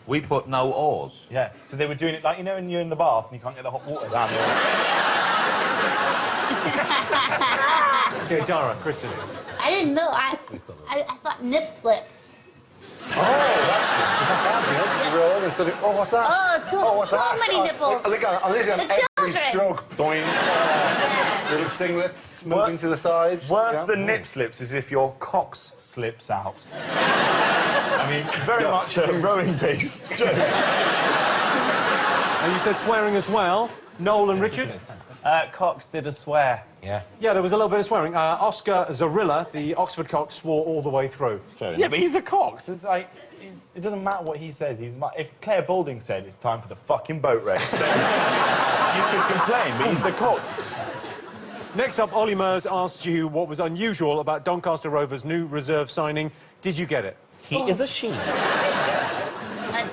We put no oars. Yeah, so they were doing it like, you know, when you're in the bath and you can't get the hot water down there. OK, Dara, Kristen. I didn't know. I thought nip slips. Oh, that's good. And sort of, oh, what's that? So many nipples. Look at The every children. stroke. Doing. Little singlets moving to the side. Worse than nip slips is if your cocks slips out. I mean, very much a rowing piece joke. And you said swearing as well. Noel and Richard? Cox did a swear. Yeah. Yeah, there was a little bit of swearing. Oscar Zarilla, the Oxford cock, swore all the way through. Yeah, but he's the Cox. It's like, it doesn't matter what he says. If Claire Balding said it's time for the fucking boat race, then you could complain, but he's the Cox. Next up, Ollie Mers asked you what was unusual about Doncaster Rovers' new reserve signing. Did you get it? He is a she.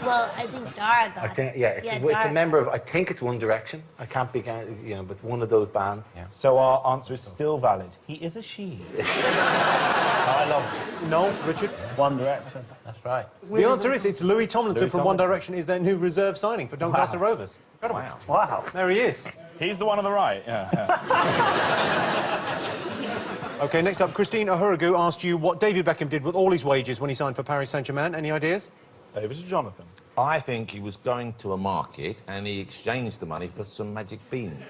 Well, I think Dara got I think, yeah, it's a Dara. member of... I think it's One Direction. I can't be... You know, but one of those bands. Yeah. So our answer is still valid. He is a she. I love it. Noel, Richard? One Direction. That's right. The answer is it's Louis Tomlinson Louis from One Tomlinson. Direction is their new reserve signing for Doncaster Rovers. Wow. Wow. There he is. He's the one on the right, yeah. OK, next up, Christine Ahuragu asked you what David Beckham did with all his wages when he signed for Paris Saint-Germain. Any ideas? Over to Jonathan. I think he was going to a market and he exchanged the money for some magic beans.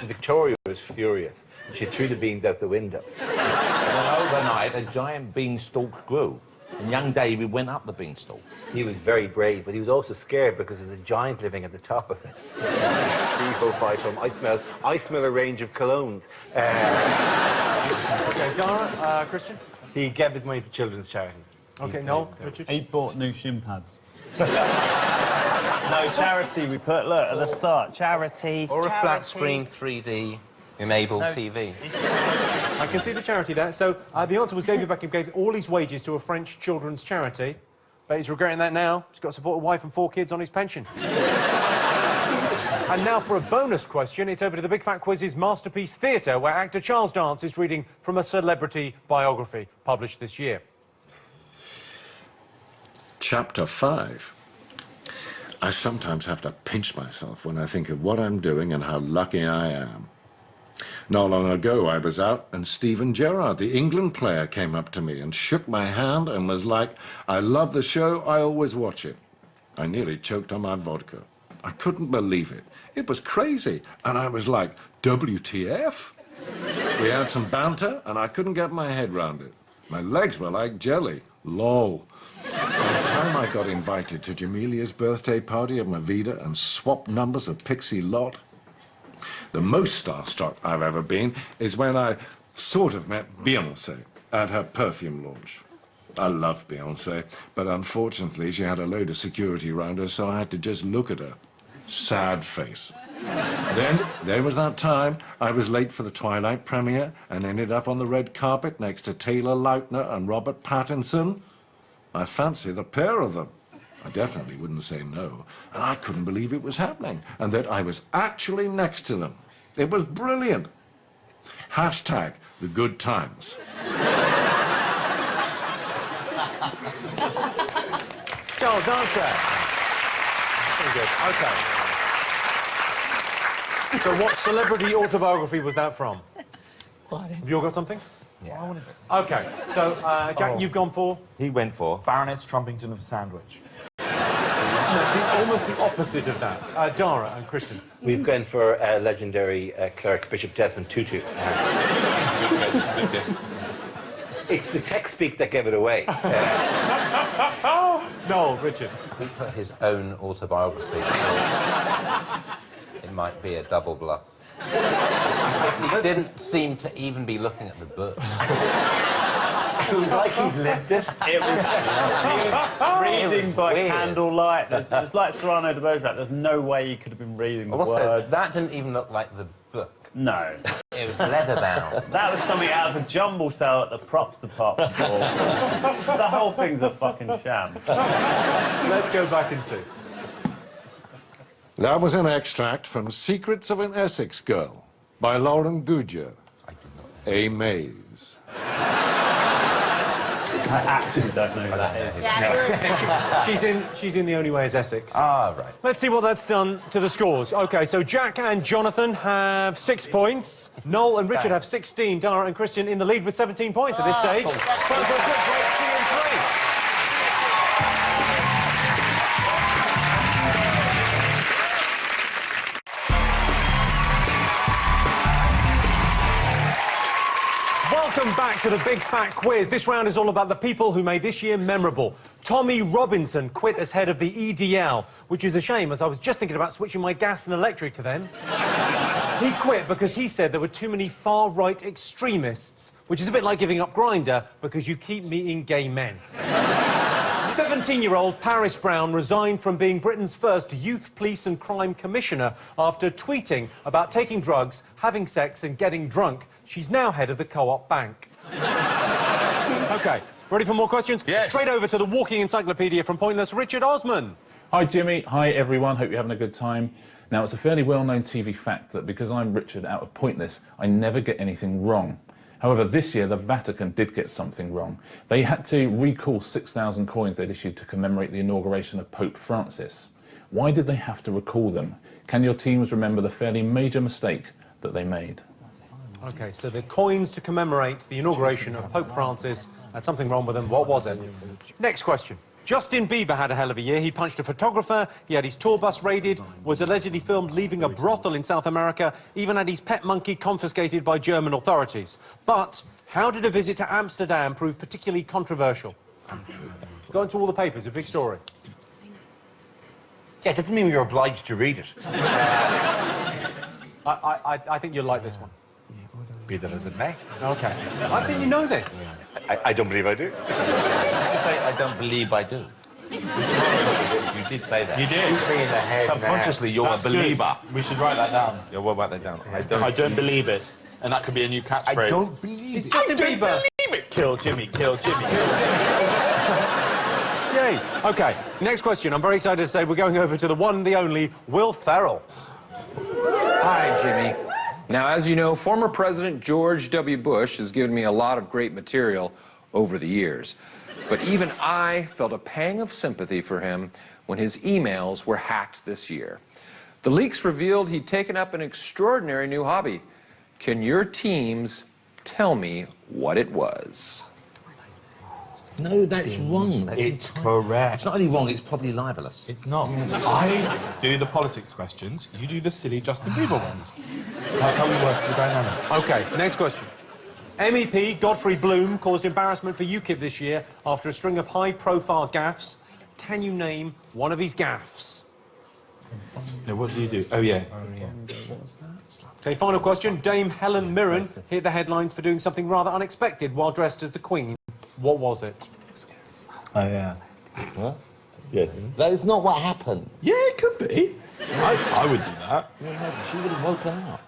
Victoria was furious. She threw the beans out the window. And overnight, a giant beanstalk grew. And young David went up the beanstalk. He was very brave, but he was also scared because there's a giant living at the top of it. 3, 4, 5 from... I smell a range of colognes. OK, Dara, Christian? He gave his money to children's charities. OK, Noel, Richard? He bought new shin pads. No, charity, we put, look, at the start. Charity. Or a flat screen 3D enabled TV. I can see the charity there. So the answer was David Beckham gave all his wages to a French children's charity. But he's regretting that now. He's got to support a wife and 4 kids on his pension. And now for a bonus question. It's over to the Big Fat Quiz's Masterpiece Theatre, where actor Charles Dance is reading from a celebrity biography published this year. Chapter 5. I sometimes have to pinch myself when I think of what I'm doing and how lucky I am. Not long ago, I was out, and Stephen Gerrard, the England player, came up to me and shook my hand and was like, "I love the show, I always watch it." I nearly choked on my vodka. I couldn't believe it. It was crazy, and I was like, WTF? We had some banter, and I couldn't get my head round it. My legs were like jelly. Lol. By the time I got invited to Jamelia's birthday party at Mavida and swapped numbers with Pixie Lott, the most starstruck I've ever been is when I sort of met Beyoncé at her perfume launch. I love Beyoncé, but unfortunately she had a load of security around her, so I had to just look at her. Sad face. Then there was that time I was late for the Twilight premiere and ended up on the red carpet next to Taylor Lautner and Robert Pattinson. I fancy the pair of them. I definitely wouldn't say no, and I couldn't believe it was happening, and that I was actually next to them. It was brilliant. Hashtag the good times. Charles, answer. Very good. OK. So what celebrity autobiography was that from? Have you all got something? Yeah. OK. So, Jack, you've gone for? He went for Baroness Trumpington of Sandwich. Almost the opposite of that. Dara and Christian. We've gone for legendary cleric Bishop Desmond Tutu. It's the tech speak that gave it away. No, Richard. He put his own autobiography. It might be a double bluff. He didn't seem to even be looking at the book. It was like he lived it. It was reading by candlelight. It was like Cyrano de Bergerac. There's no way he could have been reading the words. That didn't even look like the book. No. It was leather-bound. That was something out of a jumble sale at the props department. The whole thing's a fucking sham. Let's go back and see. That was an extract from Secrets of an Essex Girl by Lauren Goodger. A Maze. I actually don't know who that is. She's in The Only Way is Essex. Ah, right. Let's see what that's done to the scores. OK, so Jack and Jonathan have 6 points. Noel and Richard have 16. Dara and Christian in the lead with 17 points at this stage. Both are good, great 2 and 3. Welcome back to the Big Fat Quiz. This round is all about the people who made this year memorable. Tommy Robinson quit as head of the EDL, which is a shame, as I was just thinking about switching my gas and electric to them. He quit because he said there were too many far-right extremists, which is a bit like giving up Grindr because you keep meeting gay men. 17-year-old Paris Brown resigned from being Britain's first youth police and crime commissioner after tweeting about taking drugs, having sex and getting drunk. She's now head of the Co-op Bank. OK, ready for more questions? Yes. Straight over to the walking encyclopedia from Pointless, Richard Osman. Hi, Jimmy. Hi, everyone. Hope you're having a good time. Now, it's a fairly well-known TV fact that because I'm Richard out of Pointless, I never get anything wrong. However, this year, the Vatican did get something wrong. They had to recall 6,000 coins they'd issued to commemorate the inauguration of Pope Francis. Why did they have to recall them? Can your teams remember the fairly major mistake that they made? OK, so the coins to commemorate the inauguration of Pope Francis had something wrong with them. What was it? Next question. Justin Bieber had a hell of a year. He punched a photographer, he had his tour bus raided, was allegedly filmed leaving a brothel in South America, even had his pet monkey confiscated by German authorities. But how did a visit to Amsterdam prove particularly controversial? Go into all the papers, a big story. Yeah, it doesn't mean you're obliged to read it. I think you'll like this one. Be that as it may. OK. I think you know this. I don't believe I do. Did you say, I don't believe I do? You did say that. You did. Subconsciously, you're That's a believer. Good. We should write that down. Yeah, we'll write that down. I don't believe it. And that could be a new catchphrase. I don't believe It's it. Justin Bieber. Believe it. Kill Jimmy, kill Jimmy, kill Jimmy. Yay. OK, next question. I'm very excited to say we're going over to the one, the only, Will Ferrell. Hi, Jimmy. Now, as you know, former President George W. Bush has given me a lot of great material over the years. But even I felt a pang of sympathy for him when his emails were hacked this year. The leaks revealed he'd taken up an extraordinary new hobby. Can your teams tell me what it was? No, that's wrong. It's correct. It's not only wrong, it's probably libelous. It's not. I do the politics questions, you do the silly Justin Bieber ones. That's how we work as a dynamic. OK, next question. MEP Godfrey Bloom caused embarrassment for UKIP this year after a string of high-profile gaffes. Can you name one of his gaffes? No, what do you do? Oh, yeah. OK, final question. Dame Helen Mirren hit the headlines for doing something rather unexpected while dressed as the Queen. What was it? Oh, yeah. What? Yes. That is not what happened. Yeah, it could be. I would do that. She would have woken up.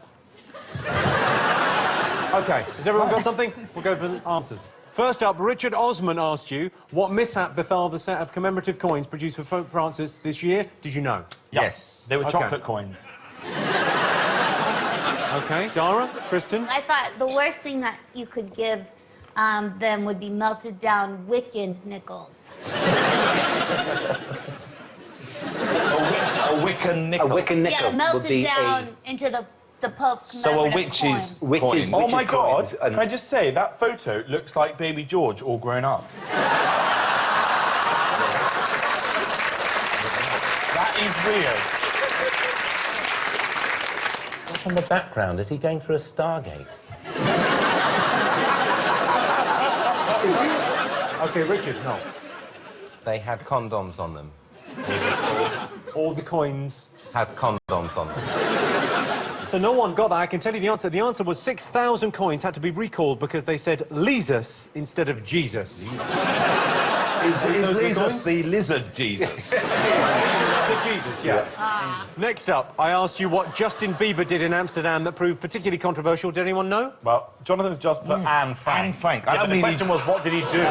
OK, has everyone got something? We'll go for the answers. First up, Richard Osman asked you what mishap befell the set of commemorative coins produced for Pope Francis this year. Did you know? Yes. They were chocolate coins. OK. Dara? Kristen? I thought the worst thing that you could give them would be melted down Wiccan nickels. A Wiccan nickel. A Wiccan nickel Yeah, would melted be down into the Pope's So a commemorative coin. witch's Oh my God! coins and- Can I just say that photo looks like baby George all grown up. That is weird. What's on the background? Is he going through a Stargate? OK, Richard, no. They had condoms on them. All the coins had condoms on them. So no one got that. I can tell you the answer. The answer was 6,000 coins had to be recalled because they said Lesus instead of Jesus. Is Lesus the lizard Jesus? Lizard Jesus, yeah. Next up, I asked you what Justin Bieber did in Amsterdam that proved particularly controversial. Did anyone know? Well, Jonathan's just put Anne Frank. Anne Frank. Yeah, but the question was, what did he do?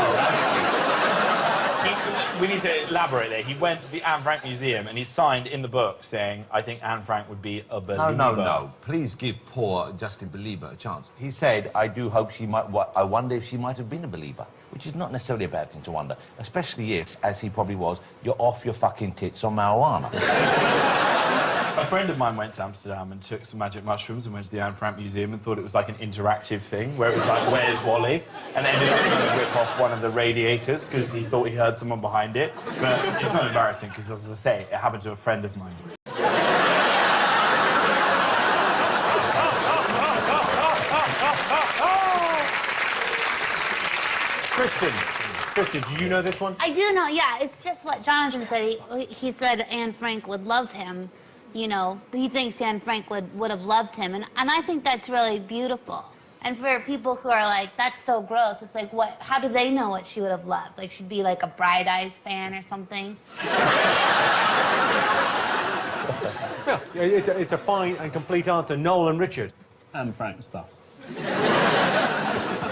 We need to elaborate there. He went to the Anne Frank Museum and he signed in the book saying, I think Anne Frank would be a believer. No. Please give poor Justin Bieber a chance. He said, I do hope she might... I wonder if she might have been a believer, which is not necessarily a bad thing to wonder, especially if, as he probably was, you're off your fucking tits on marijuana. A friend of mine went to Amsterdam and took some magic mushrooms and went to the Anne Frank Museum and thought it was like an interactive thing where it was like, where's Wally? And ended up trying to whip off one of the radiators because he thought he heard someone behind it. But it's not embarrassing because, as I say, it happened to a friend of mine. Kristen, did you know this one? I do know, yeah. It's just what Jonathan said. He said Anne Frank would love him. You know, he thinks Anne Frank would have loved him. And I think that's really beautiful. And for people who are like, that's so gross, it's like, what? How do they know what she would have loved? Like, she'd be like a Bright Eyes fan or something? Yeah, it's a fine and complete answer. Noel and Richard. Anne Frank stuff.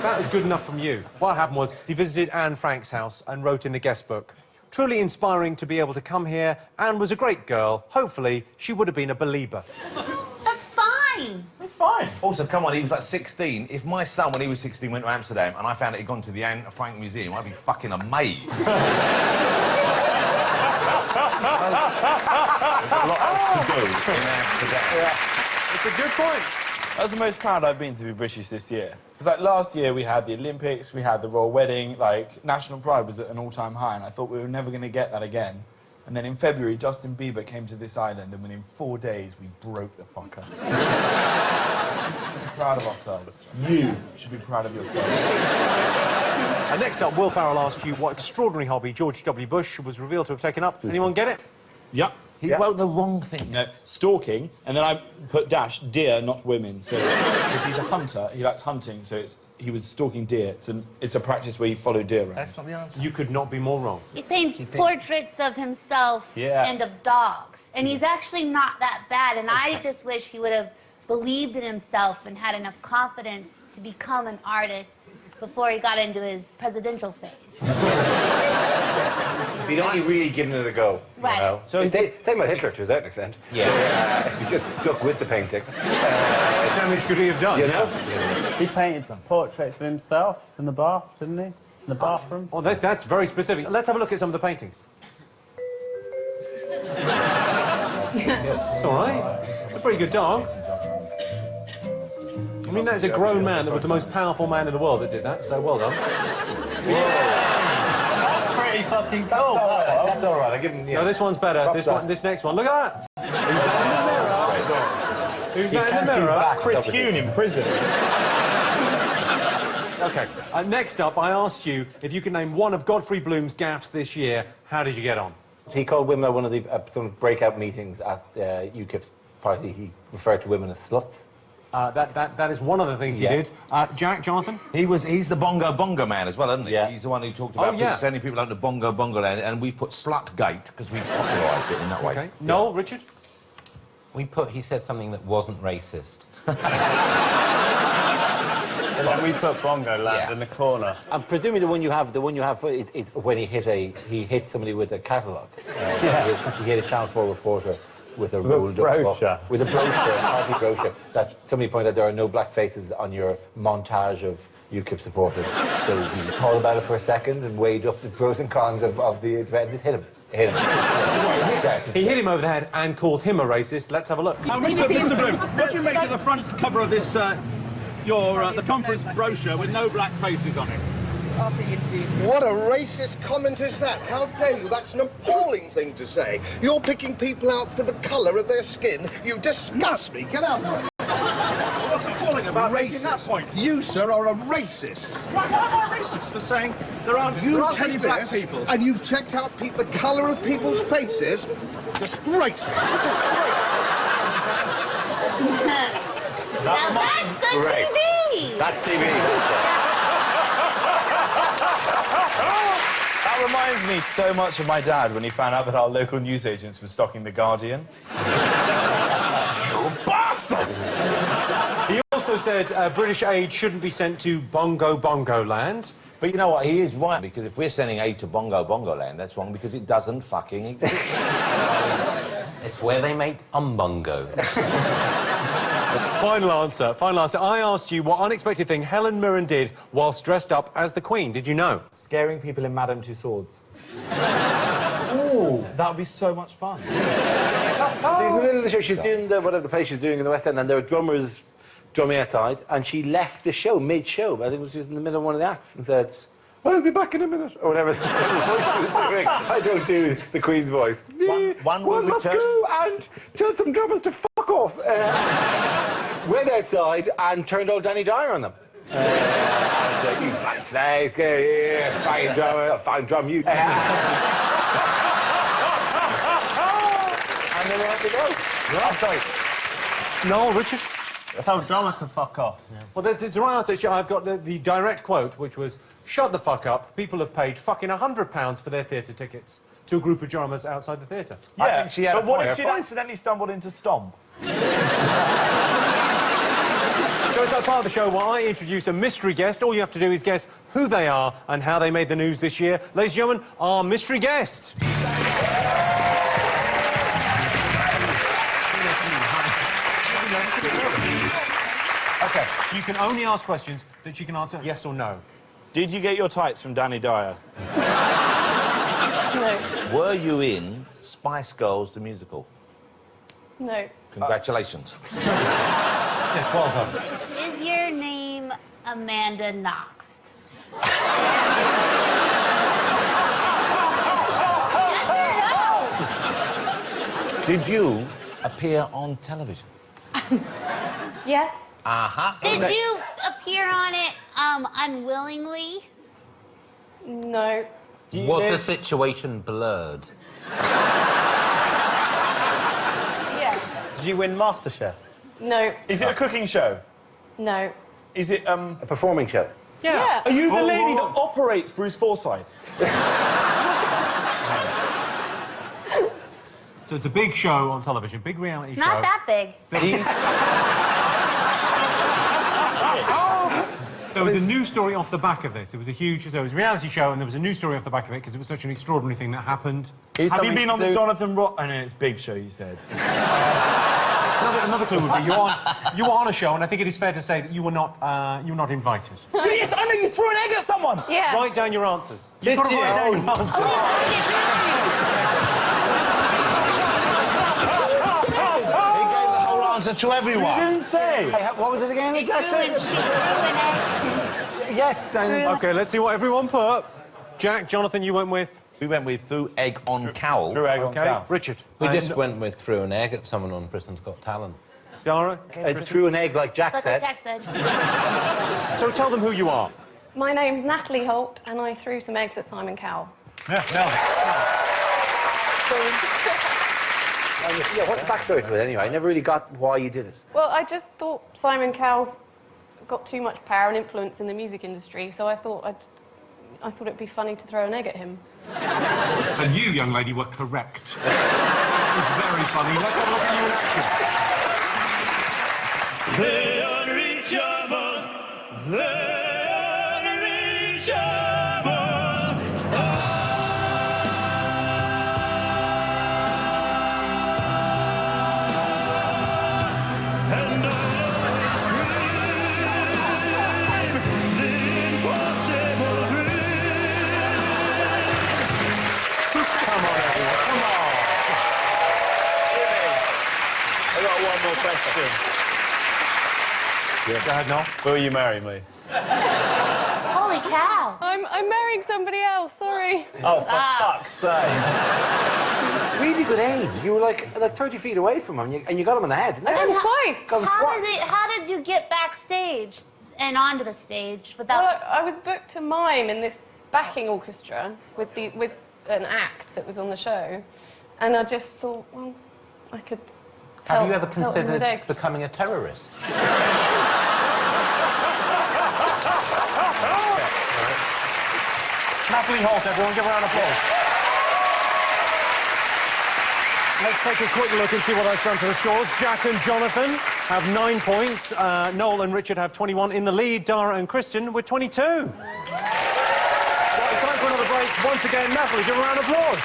That was good enough from you. What happened was he visited Anne Frank's house and wrote in the guest book, truly inspiring to be able to come here. Anne was a great girl. Hopefully, she would have been a believer. That's fine. It's fine. Also, come on, he was like 16. If my son, when he was 16, went to Amsterdam and I found that he'd gone to the Anne Frank Museum, I'd be fucking amazed. There's a lot else to do in Amsterdam. Yeah. It's a good point. That's the most proud I've been to be British this year. Because, like, last year we had the Olympics, we had the royal wedding, like, national pride was at an all-time high, and I thought we were never going to get that again. And then in February, Justin Bieber came to this island, and within 4 days, we broke the fucker. We're proud of ourselves. You should be proud of yourself. And next up, Will Farrell asked you what extraordinary hobby George W. Bush was revealed to have taken up. Anyone get it? Yep. He wrote the wrong thing. No, stalking, and then I put dash deer, not women. So, because he's a hunter, he likes hunting, so he was stalking deer. It's a practice where you follow deer around. That's not the answer. You could not be more wrong. He paints portraits of himself and of dogs. And he's actually not that bad. And I just wish he would have believed in himself and had enough confidence to become an artist before he got into his presidential phase. So you'd only really given it a go. Right. You know? So same with Hitler to a certain extent. Yeah. If you just stuck with the painting. How damage could he have done? You know? He painted portraits of himself in the bath, didn't he? In the bathroom. Oh, that's very specific. Let's have a look at some of the paintings. It's all right. It's a pretty good dog. I mean, that's a grown man that was the most powerful man in the world that did that, so well done. That's pretty fucking cool. That's all right. I give him. No, this one's better. This next one. Look at that. Who's that in the mirror? Chris Huhne in prison. OK. Next up, I asked you if you could name one of Godfrey Bloom's gaffes this year. How did you get on? He called women at one of the some breakout meetings at UKIP's party. He referred to women as sluts. That is one of the things he did. Jonathan? He's the bongo man as well, isn't he? Yeah. He's the one who talked about sending people out to bongo land, and we put slutgate because we popularised it in that way. Okay. Noel, Richard? He said something that wasn't racist. And we put bongo land in the corner. I'm presuming the one you have is when he hit somebody with a catalogue. He hit a Channel 4 reporter with a rolled up brochure. with a brochure, a party brochure. That somebody pointed out there are no black faces on your montage of UKIP supporters. So he thought about it for a second and weighed up the pros and cons of the event. Just hit him. Hit him. He hit him over the head and called him a racist. Let's have a look. Now, Mr. Bloom, what do you make of the front cover of this, the conference brochure with no black faces on it? After the interview. What a racist comment is that? How dare you? That's an appalling thing to say. You're picking people out for the colour of their skin. You disgust me. Get out of here. What's appalling about making that point? You, sir, are a racist. Why am I racist for saying there aren't any black people? And you've checked out the colour of people's faces. Disgraceful. Disgraceful. Now that's good TV. That's TV. That reminds me so much of my dad when he found out that our local newsagents were stocking The Guardian. You bastards! He also said British aid shouldn't be sent to Bongo land. But you know what? He is right, because if we're sending aid to Bongo land, that's wrong because it doesn't fucking exist. It's where they make umbongo. Final answer. I asked you what unexpected thing Helen Mirren did whilst dressed up as the Queen. Did you know? Scaring people in Madame Tussauds. Ooh, that would be so much fun. In the middle of the show, she's doing whatever the play she's doing in the West End, and there were drummers drumming outside, and she left the show mid-show. I think she was in the middle of one of the acts and said, "I'll be back in a minute," or whatever. I don't do the Queen's voice. One must go and tell some drummers to fuck off. Went outside and turned old Danny Dyer on them. You fine snakes, fine drummer, fine drum you. And then they had to go. I'm sorry. Noel, Richard? Tell drama to fuck off. Yeah. Well, it's the right answer. I've got the direct quote, which was, "Shut the fuck up. People have paid fucking £100 for their theatre tickets to a group of drummers outside the theatre." Yeah, I think she had but a what point. if she'd accidentally stumbled into Stomp? So it's that part of the show where I introduce a mystery guest. All you have to do is guess who they are and how they made the news this year. Ladies and gentlemen, our mystery guest. OK, so you can only ask questions that you can answer yes or no. Did you get your tights from Danny Dyer? No. Were you in Spice Girls, the musical? No. Congratulations. Yes, well done. Is your name Amanda Knox? Did you appear on television? Yes. Uh-huh. Did you appear on it unwillingly? No. Was the situation blurred? Yes. Did you win MasterChef? No. Is it a cooking show? No. Is it, A performing show. Yeah. Are you the lady that operates Bruce Forsyth? So it's a big show on television, big reality show. Not that big. There was a news story off the back of this. It was a huge... So it was a reality show, and there was a news story off the back of it because it was such an extraordinary thing that happened. Have you been on the Jonathan Ross... Oh, no, it's Big Show, you said. Another clue would be you were on a show, and I think it is fair to say that you were not invited. Yes, I know you threw an egg at someone! Yes. Write down your answers. Did You've got to you? write down your answers. He gave the whole answer to everyone. You didn't say. Hey, what was it again? She threw an egg. Yes, and... OK, let's see what everyone put. Jack, Jonathan, you went with... We went with threw egg on cowl. Threw egg on OK, cow. Richard. We just went with threw an egg at someone on Britain's Got Talent. Yara? Threw an egg like Jack That's said. what Jack said. So tell them who you are. My name's Natalie Holt, and I threw some eggs at Simon Cowell. Yeah, Yeah, what's the backstory to it anyway? I never really got why you did it. Well, I just thought Simon Cowell's got too much power and influence in the music industry, so I thought it'd be funny to throw an egg at him. And you, young lady, were correct. It was very funny. Let's have a look at you in action. The unreachable, the unreachable star. question. Yeah, go ahead, Noel. Will you marry me? Holy cow. I'm marrying somebody else, sorry. Oh, for fuck's sake. Really good aim. You were like 30 feet away from him, and you got him in the head, didn't you? I got him twice. How did you get backstage and onto the stage without... Well, I was booked to mime in this backing orchestra with an act that was on the show, and I just thought, well, I could Have you help ever him with considered eggs. becoming a terrorist? Natalie Holt, everyone, give her a round of applause. Let's take a quick look and see what that's done to the scores. Jack and Jonathan have 9 points. Noel and Richard have 21 in the lead. Dara and Christian with 22. Right, time for another break. Once again, Natalie, give her a round of applause.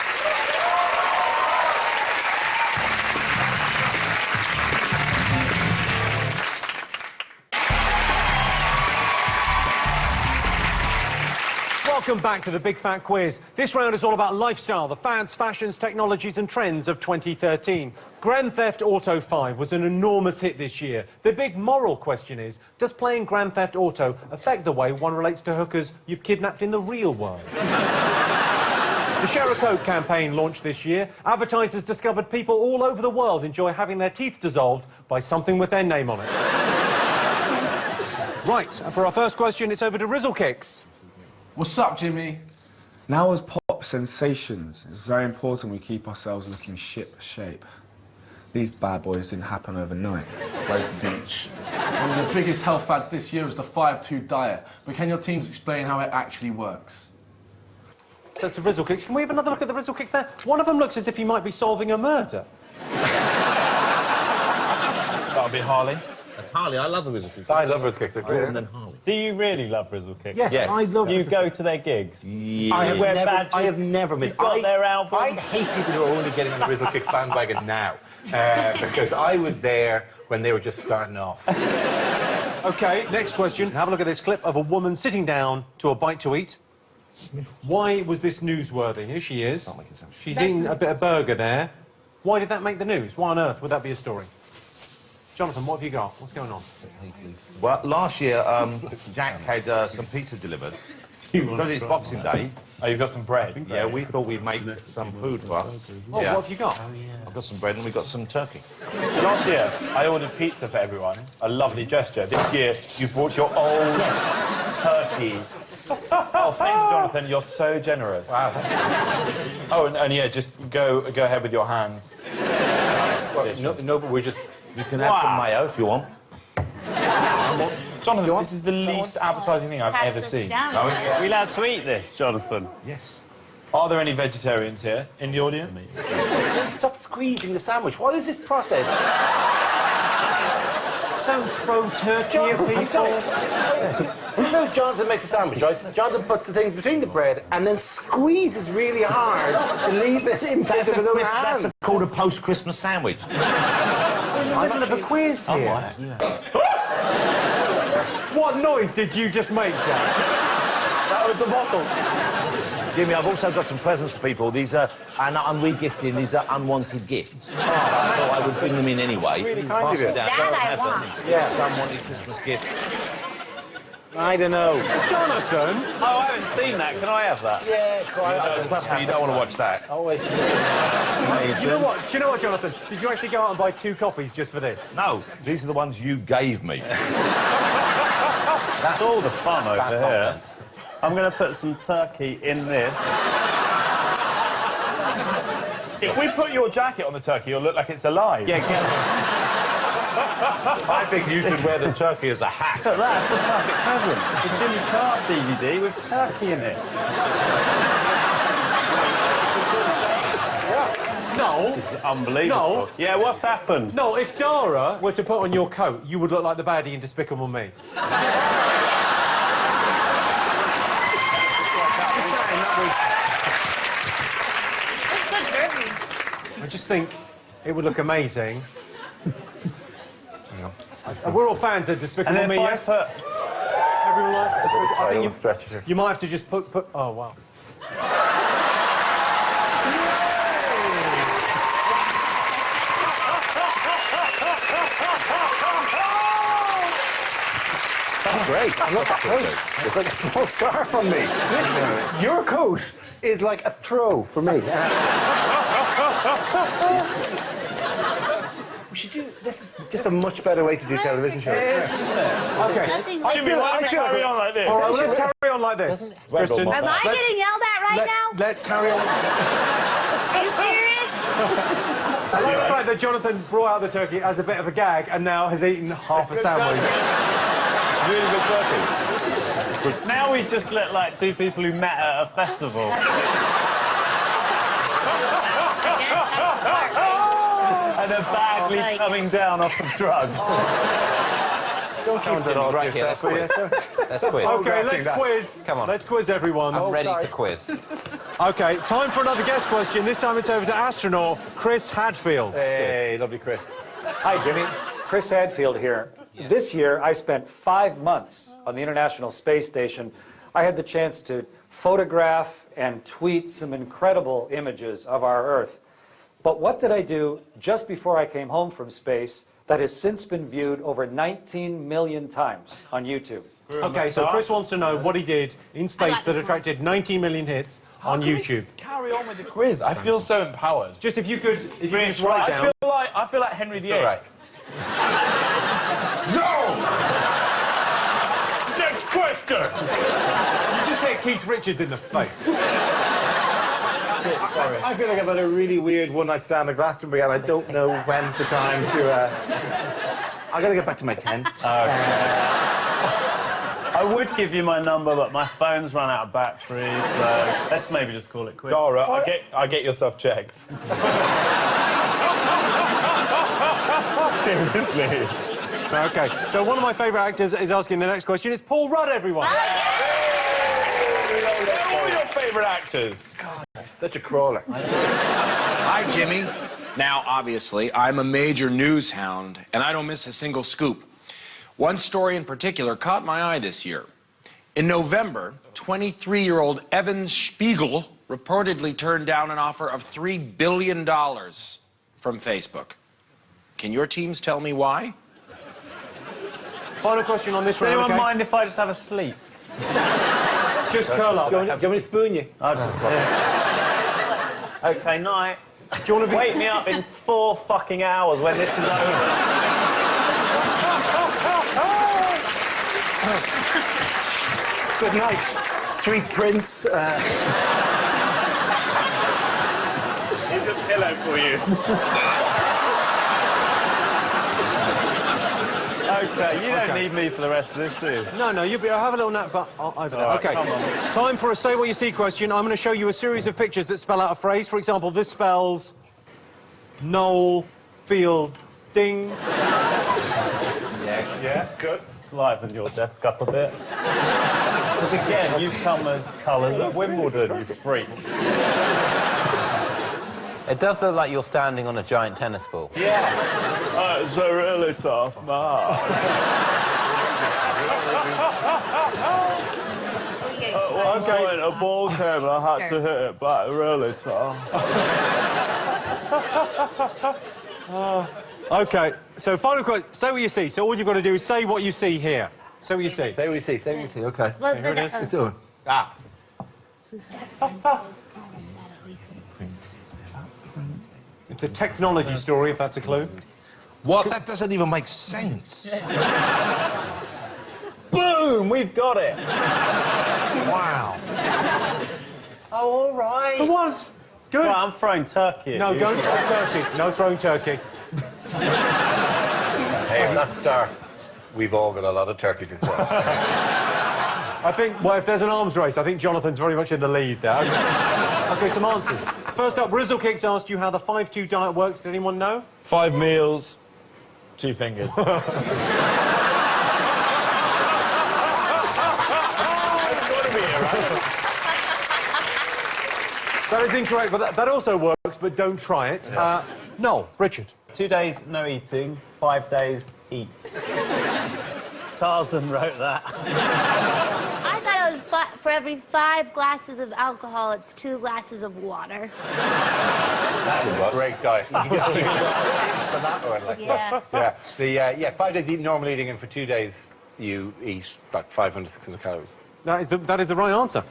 Welcome back to the Big Fat Quiz. This round is all about lifestyle, the fads, fashions, technologies and trends of 2013. Grand Theft Auto 5 was an enormous hit this year. The big moral question is, does playing Grand Theft Auto affect the way one relates to hookers you've kidnapped in the real world? The Share a Coke campaign launched this year. Advertisers discovered people all over the world enjoy having their teeth dissolved by something with their name on it. Right, and for our first question, it's over to Rizzle Kicks. What's up, Jimmy? Now as pop sensations, it's very important we keep ourselves looking ship shape. These bad boys didn't happen overnight. Where's the beach? One of the biggest health fads this year is the 5-2 diet, but can your teams explain how it actually works? So it's the Rizzle Kicks. Can we have another look at the Rizzle Kicks there? One of them looks as if he might be solving a murder. That'll be Harley. That's Harley. I love the Rizzle Kicks. I love Rizzle Kicks. They're Jordan great. and Harley. Do you really love Rizzle Kicks? Yes, I love You go to their gigs? Yeah. I have never missed. You've got their album? I hate people who are only getting on the Rizzle Kicks bandwagon now. Because I was there when they were just starting off. OK, next question. Have a look at this clip of a woman sitting down to a bite to eat. Why was this newsworthy? Here she is. She's eating a bit of burger there. Why did that make the news? Why on earth would that be a story? Jonathan, what have you got? What's going on? Well, last year, Jack had some pizza delivered. Because it's Boxing Day. Oh, you've got some bread? Yeah, we thought we'd make some food for us. Oh, Yeah. what have you got? I've got some bread and we've got some turkey. Last year, I ordered pizza for everyone. A lovely gesture. This year, you brought your old turkey. Oh, thank you, Jonathan. You're so generous. Wow. Oh, and yeah, just go ahead with your hands. No, but we're just... You can have some mayo if you want. Jonathan, this is the least appetising thing I've ever seen. Are we allowed to eat this, Jonathan? Yes. Are there any vegetarians here in the audience? Stop squeezing the sandwich. What is this process? Don't throw turkey at people. You know, Jonathan makes a sandwich, right? Jonathan puts the things between the bread and then squeezes really hard to leave it in place of his own hand. That's called a post-Christmas sandwich. We're in the middle of a quiz here. What noise did you just make, Jack? That was the bottle. Jimmy, I've also got some presents for people. These are, and I'm re-gifting, these are unwanted gifts. I thought I would bring them in anyway. Really kind of you. That I want. Yeah, unwanted Christmas gift. I don't know. Jonathan? Oh, I haven't seen that. Can I have that? Yeah, Trust me, you don't want to watch that. Always. Do you know what? Do you know what, Jonathan? Did you actually go out and buy 2 copies just for this? No, these are the ones you gave me. That's all the fun over here. I'm going to put some turkey in this. If we put your jacket on the turkey, you'll look like it's alive. Yeah, I think you should wear the turkey as a hat. Look, that's the perfect present. It's a Jimmy Carr DVD with turkey in it. No. This is unbelievable. No. Yeah, what's happened? No, if Dara were to put on your coat, you would look like the baddie in Despicable Me. I just think it would look amazing. We're all fans of Despicable Me, yes? Everyone likes Despicable Me. I think you might have to just put... Oh, wow. great. I love that coat. It's like a small scarf on me. Literally, your coat is like a throw for me. We should do. This is just a much better way to do television shows. Okay. I feel like carry on like this. All right, let's carry on like this. Kristen, Am I getting yelled at right now? Let's carry on. Are you serious? I like the fact that Jonathan brought out the turkey as a bit of a gag and now has eaten half a sandwich. Really good turkey. Now we just look like two people who met at a festival. And are badly coming down off of drugs. Don't count it all right here. Let's quiz. Let's quiz. Okay, let's quiz. Come on. Let's quiz everyone. I'm ready to quiz. Okay, time for another guest question. This time it's over to astronaut Chris Hadfield. Hey, lovely Chris. Hi, Jimmy. Chris Hadfield here. This year, I spent 5 months on the International Space Station. I had the chance to photograph and tweet some incredible images of our Earth. But what did I do just before I came home from space that has since been viewed over 19 million times on YouTube? Okay, so Chris wants to know what he did in space that attracted 19 million hits on YouTube. Carry on with the quiz. I feel so empowered. Just if you could just write down. I feel like Henry VIII. Right. No! Next question! You just hit Keith Richards in the face. I feel like I've had a really weird one-night stand at Glastonbury and I don't know when's the time to... I gotta get back to my tent. I would give you my number, but my phone's run out of battery, so let's maybe just call it quits. Dara, I get yourself checked. Seriously. Okay, so one of my favourite actors is asking the next question. It's Paul Rudd, everyone. They're all your favourite actors. God, I'm such a crawler. Hi, Jimmy. Now, obviously, I'm a major news hound, and I don't miss a single scoop. One story in particular caught my eye this year. In November, 23-year-old Evan Spiegel reportedly turned down an offer of $3 billion from Facebook. Can your teams tell me why? Final question on this Does round, anyone okay? mind if I just have a sleep? Just curl up. Do you want me to spoon you? Okay, night. Do you want to Wake me up in 4 fucking hours when this is over. Good night, sweet prince. Here's a pillow for you. Okay, you don't need me for the rest of this, do you? No, you'll be. I'll have a little nap, but I'll open it. All right, Okay. come on. Time for a say what you see question. I'm going to show you a series of pictures that spell out a phrase. For example, this spells Noel Field Ding. Yeah, good. Let's liven your desk up a bit. Because again, you've come as colours at Wimbledon, you freak. It does look like you're standing on a giant tennis ball. Yeah. It's a really tough mark. One point, a ball came and I had to hit it back really tough. Okay, so final question. Say what you see. So all you've got to do is say what you see here. Say what you see. Say what you see, say what you see, OK. Well, Here it is. It's on. Ah. It's a technology story, if that's a clue. What? That doesn't even make sense. Boom! We've got it. Wow. Oh, all right. For once. Good. Right, I'm throwing turkey at No, you. don't throw turkey. No throwing turkey. Hey, if that starts, we've all got a lot of turkey to sell. I think, well, if there's an arms race, I think Jonathan's very much in the lead there. Okay, some answers. First up, Rizzlekicks asked you how the 5-2 diet works. Did anyone know? 5 meals, 2 fingers. That is incorrect, but that also works, but don't try it. Yeah. Noel, Richard. 2 days, no eating. 5 days, eat. Tarzan wrote that. I thought it was for every 5 glasses of alcohol, it's 2 glasses of water. That was a great diet. You can get for that one. Like Yeah. Yeah. 5 days eating, normal eating, and for 2 days, you eat like 500, 600 calories. That is the right answer.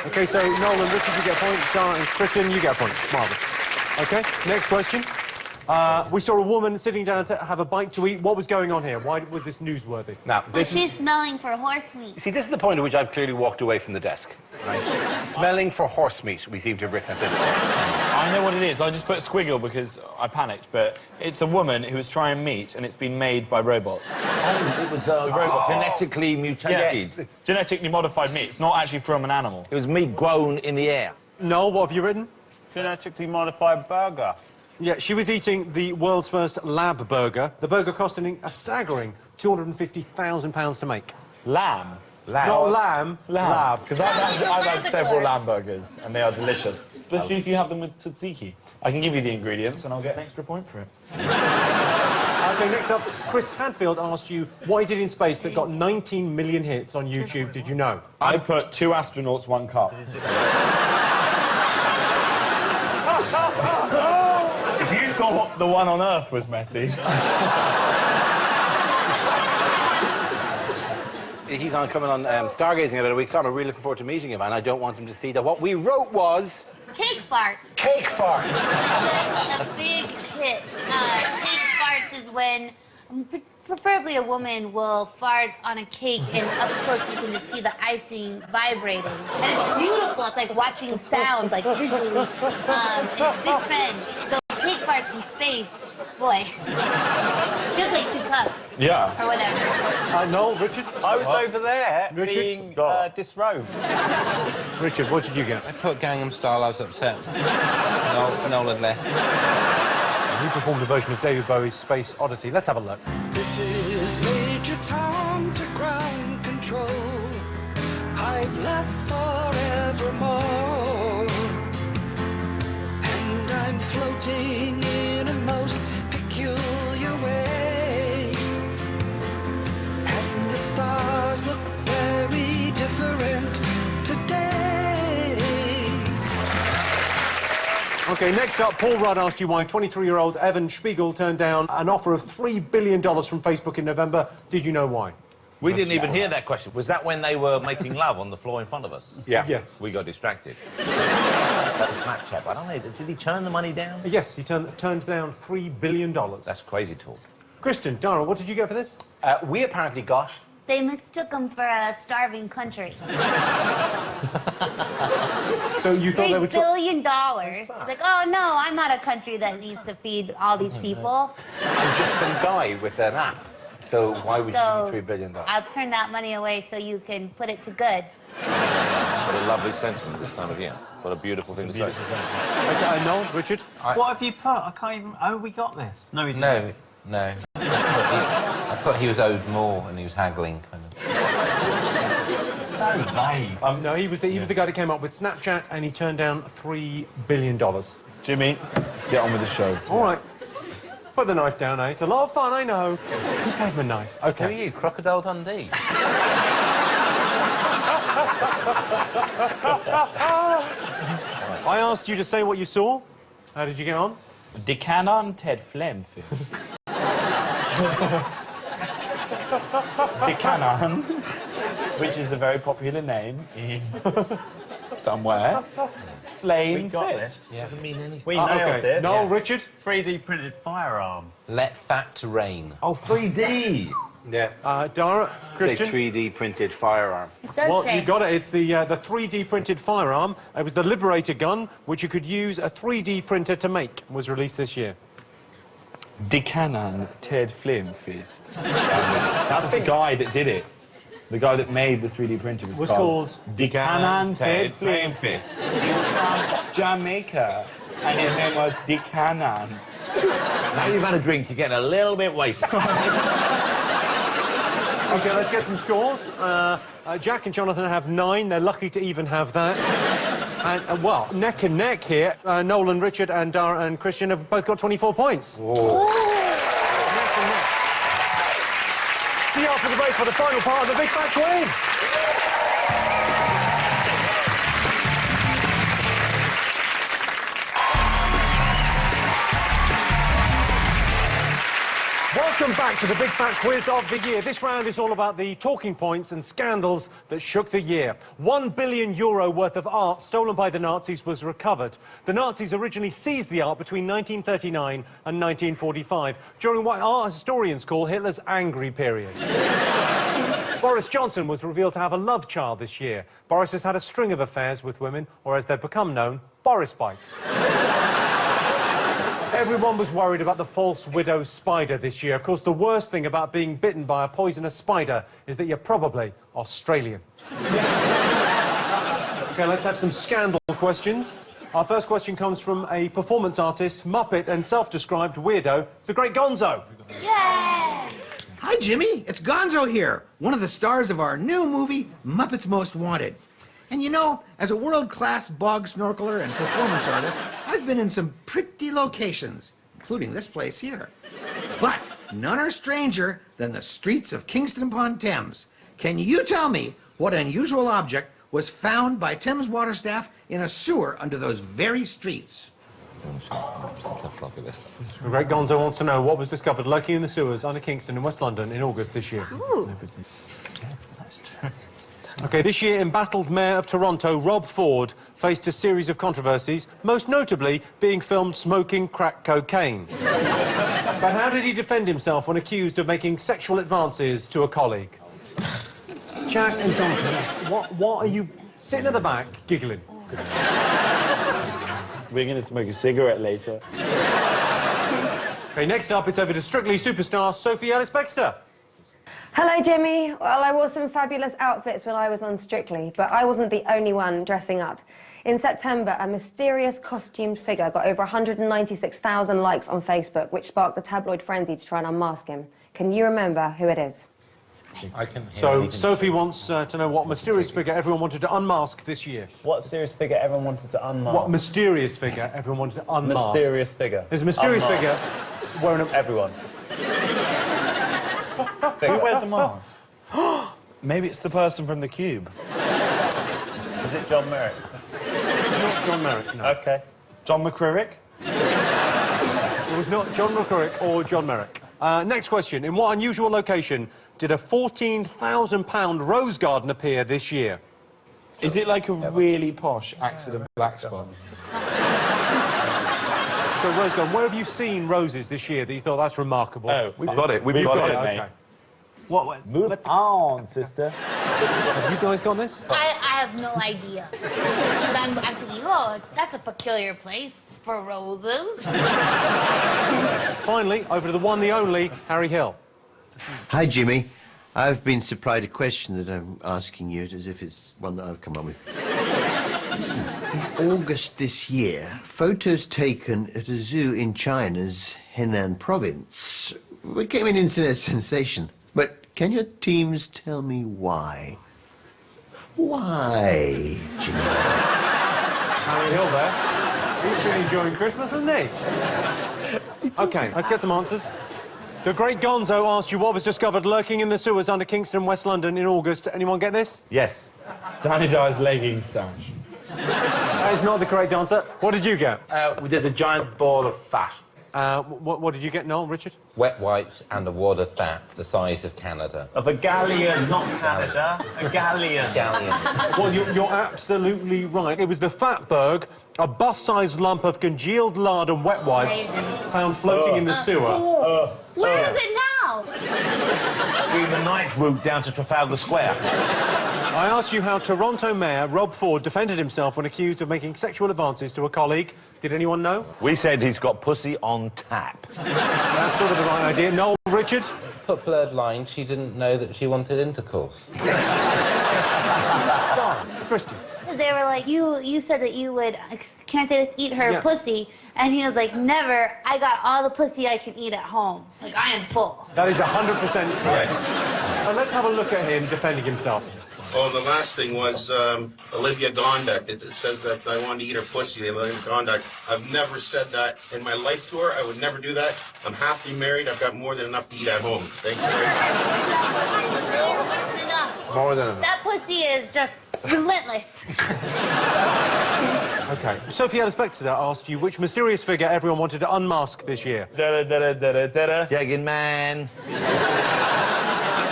OK, so Noel and Richard, you get a point. Dara and Christian, you get a point. Marvellous. OK, next question. We saw a woman sitting down to have a bite to eat. What was going on here? Why was this newsworthy? Now, Was she smelling for horse meat? See, this is the point at which I've clearly walked away from the desk. Right? Smelling for horse meat, we seem to have written at this point. I know what it is. I just put a squiggle because I panicked, but it's a woman who was trying meat and it's been made by robots. Oh, it was genetically mutated. Yes, it's genetically modified meat. It's not actually from an animal. It was meat grown in the air. Noel, what have you written? Genetically modified burger. Yeah, she was eating the world's first lab burger. The burger costing a staggering £250,000 to make. Lamb? Lamb. Not lamb, lab. Because I've had several lamb burgers and they are delicious. Especially if you have them with tzatziki. I can give you the ingredients and I'll get an extra point for it. OK, next up, Chris Hadfield asked you what he did in space that got 19 million hits on YouTube. Did you know? I put 2 astronauts, 1 cup. If you thought the one on Earth was messy... He's coming on Stargazing in about a week's time. I'm really looking forward to meeting him, and I don't want him to see that what we wrote was... Cake farts. Cake farts. A big hit. Cake farts is when, preferably a woman will fart on a cake and up close you can just see the icing vibrating. And it's beautiful. It's like watching sound, like visually. It's a big trend. So cake farts in space, boy. Feels like 2 cups. Yeah. Or whatever. Noel, Richard? I was over there being disrobed. Richard, what did you get? I put Gangnam Style, I was upset. Noel had left. He performed a version of David Bowie's Space Oddity. Let's have a look. This is Major Tom to ground control. I've left forevermore. And I'm floating in a most peculiar way. And the stars look very different today. OK, next up, Paul Rudd asked you why 23-year-old Evan Spiegel turned down an offer of $3 billion from Facebook in November. Did you know why? We didn't even hear that question. Was that when they were making love on the floor in front of us? Yeah. Yes. We got distracted. That was Snapchat. I don't know. Did he turn the money down? Yes, he turned down $3 billion. That's crazy talk. Christian, Dara, what did you get for this? We apparently got... They mistook him for a starving country. So you thought they would... $3 billion. It's like, oh, no, I'm not a country that needs to feed all these people. I'm just some guy with an app. So why would you give me $3 billion? I'll turn that money away so you can put it to good. What a lovely sentiment this time of year. What a beautiful thing to say. OK, Noel, Richard? What have you put? I can't even... Oh, we got this. No, we didn't. No. I thought he was owed more and he was haggling, kind of. So vague. No, he was the guy that came up with Snapchat and he turned down $3 billion. Jimmy, get on with the show. All right. Put the knife down, eh? It's a lot of fun, I know. Who gave him a knife? OK. Who are you, Crocodile Dundee? I asked you to say what you saw. How did you get on? Decanon Ted Flemfist. Decanon, which is a very popular name in somewhere. Flame Fist. Yeah, doesn't mean anything. We nailed it. Noel, Richard? 3D printed firearm. Let fat rain. Oh, 3D! Yeah. Dara, Christian? Say 3D printed firearm. Well, you got it. It's the 3D printed firearm. It was the Liberator gun, which you could use a 3D printer to make. Was released this year. Decanon Ted Flemfist. That was the guy that did it. The guy that made the 3D printer was called Decanon Ted Flemfist. He was from Jamaica, and his name was Decanon. Now you've had a drink, you're getting a little bit wasted. OK, let's get some scores. Jack and Jonathan have 9. They're lucky to even have that. And, well, neck and neck here. Noel and Richard and Dara and Christian have both got 24 points. Neck and neck. See you after the break for the final part of the Big Fat Quiz. Welcome back to the Big Fat Quiz of the Year. This round is all about the talking points and scandals that shook the year. €1 billion worth of art stolen by the Nazis was recovered. The Nazis originally seized the art between 1939 and 1945, during what art historians call Hitler's angry period. Boris Johnson was revealed to have a love child this year. Boris has had a string of affairs with women, or as they've become known, Boris bites. Everyone was worried about the false widow spider this year. Of course, the worst thing about being bitten by a poisonous spider is that you're probably Australian. OK, let's have some scandal questions. Our first question comes from a performance artist, Muppet and self-described weirdo, the Great Gonzo. Yay! Hi, Jimmy. It's Gonzo here, one of the stars of our new movie, Muppets Most Wanted. And you know, as a world-class bog snorkeler and performance artist, I've been in some pretty locations, including this place here. But none are stranger than the streets of Kingston upon Thames. Can you tell me what unusual object was found by Thames water staff in a sewer under those very streets? The Great Gonzo wants to know what was discovered lurking in the sewers under Kingston in West London in August this year. Ooh. OK, this year, embattled Mayor of Toronto, Rob Ford, faced a series of controversies, most notably being filmed smoking crack cocaine. But how did he defend himself when accused of making sexual advances to a colleague? Jack and Jonathan, what are you sitting at the back, giggling? We're going to smoke a cigarette later. OK, next up, it's over to Strictly superstar Sophie Ellis-Bextor. Hello, Jimmy. Well, I wore some fabulous outfits when I was on Strictly, but I wasn't the only one dressing up. In September, a mysterious costumed figure got over 196,000 likes on Facebook, which sparked a tabloid frenzy to try and unmask him. Can you remember who it is? So, Sophie wants to know what mysterious figure everyone wanted to unmask this year. What serious figure everyone wanted to unmask? What mysterious figure everyone wanted to unmask? Mysterious figure. There's a mysterious figure wearing a... Everyone. Who wears a mask? Maybe it's the person from the Cube. Is it John Merrick? It's not John Merrick, no. OK. John McCririck? It was not John McCririck or John Merrick. Next question. In what unusual location did a £14,000 rose garden appear this year? Is it like a really posh accident black spot? So, Rose Garden, where have you seen roses this year that you thought that's remarkable? Oh, we've got it. We've got it, mate. Okay. What? Move on, sister. Have you guys got this? I have no idea. But I'm thinking, oh, that's a peculiar place for roses. Finally, over to the one, the only, Harry Hill. Hi, Jimmy. I've been supplied a question that I'm asking you as if it's one that I've come up with. Listen, in August this year, photos taken at a zoo in China's Henan province became an internet sensation. But can your teams tell me why? Why, Jimmy? Harry Hill there. He's been enjoying Christmas, hasn't he? OK, let's get some answers. The Great Gonzo asked you what was discovered lurking in the sewers under Kingston, West London in August. Anyone get this? Yes. Danny Dye's legging stash. That is not the correct answer. What did you get? There's a giant ball of fat. What did you get, Noel, Richard? Wet wipes and a wad of fat the size of Canada. Of a galleon, not Canada. A galleon. Well, you're absolutely right. It was the Fatberg, a bus-sized lump of congealed lard and wet wipes found floating in the sewer. Where is it now? Doing the night route down to Trafalgar Square. I asked you how Toronto Mayor Rob Ford defended himself when accused of making sexual advances to a colleague. Did anyone know? We said he's got pussy on tap. That's sort of the right idea. Noel, Richard? Put blurred lines, she didn't know that she wanted intercourse. Christy? They were like, you said that you would, can I say this, eat her pussy? And he was like, never. I got all the pussy I can eat at home. Like, I am full. That is 100% correct. Let's have a look at him defending himself. Oh, the last thing was Olivia Gondak. It says that I wanted to eat her pussy. Olivia Gondak. I've never said that in my life to her. I would never do that. I'm happily married. I've got more than enough to eat at home. Thank you very much. More than enough. That pussy is just relentless. OK. Sophie Ellis-Bextor asked you which mysterious figure everyone wanted to unmask this year. Jagged Man.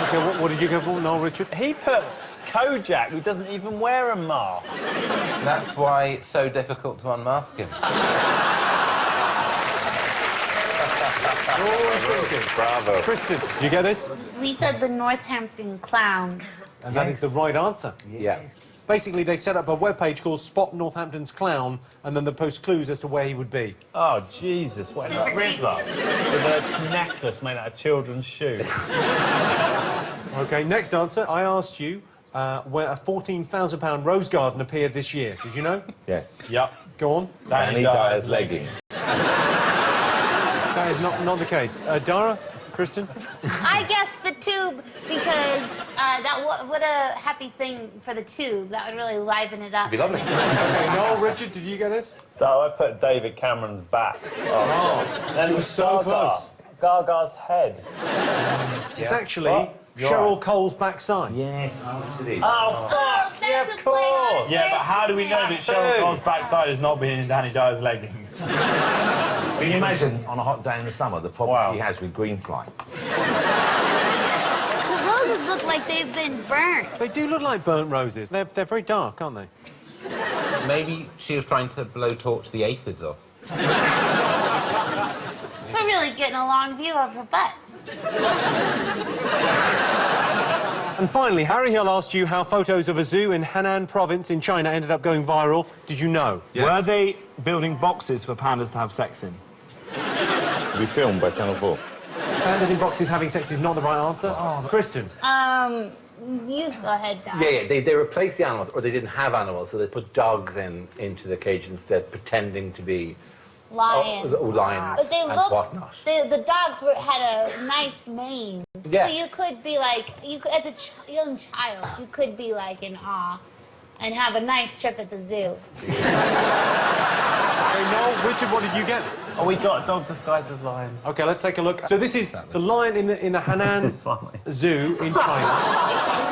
OK, what did you go for, Noel Richard? He put Kojak, who doesn't even wear a mask. That's why it's so difficult to unmask him. Bravo. Kristen, did you get this? We said the Northampton Clown. And that is the right answer. Yeah. Basically, they set up a webpage called Spot Northampton's Clown, and then they post clues as to where he would be. Oh, Jesus, what in the river? With a necklace made out of children's shoes. OK, next answer. I asked you where a £14,000 rose garden appeared this year. Did you know? Yes. Yep. Go on. Danny Dyer's leggings. That is not the case. Dara? Kristen? I guessed the tube because what a happy thing for the tube. That would really liven it up. It'd be lovely. OK, Noel, Richard, did you get this? Oh, I put David Cameron's back. Oh. Then it was so close. Gaga's head. It's actually Cheryl Cole's backside. Yes. Oh, fuck! Yeah, of course! Yeah, but how do we know that Cheryl Cole's backside has not been in Danny Dyer's leggings? Can you imagine, on a hot day in the summer, the problem he has with green fly? The roses look like they've been burnt. They do look like burnt roses. They're very dark, aren't they? Maybe she was trying to blowtorch the aphids off. We're really getting a long view of her butt. And finally, Harry Hill asked you how photos of a zoo in Henan province in China ended up going viral. Did you know? Yes. Were they building boxes for pandas to have sex in? To be filmed by Channel 4. Pandas in boxes having sex is not the right answer. Kristen? You go ahead, Dad. Yeah, they replaced the animals, or they didn't have animals, so they put dogs into the cage instead, pretending to be lions. Lions But they and look. whatnot. The dogs had a nice mane. Yeah. So you could be like, as a young child, you could be like in awe, and have a nice trip at the zoo. Okay, Noel, Richard, what did you get? Oh, we got a dog disguised as lion. OK, let's take a look. So this is the lion in the Henan Zoo in China.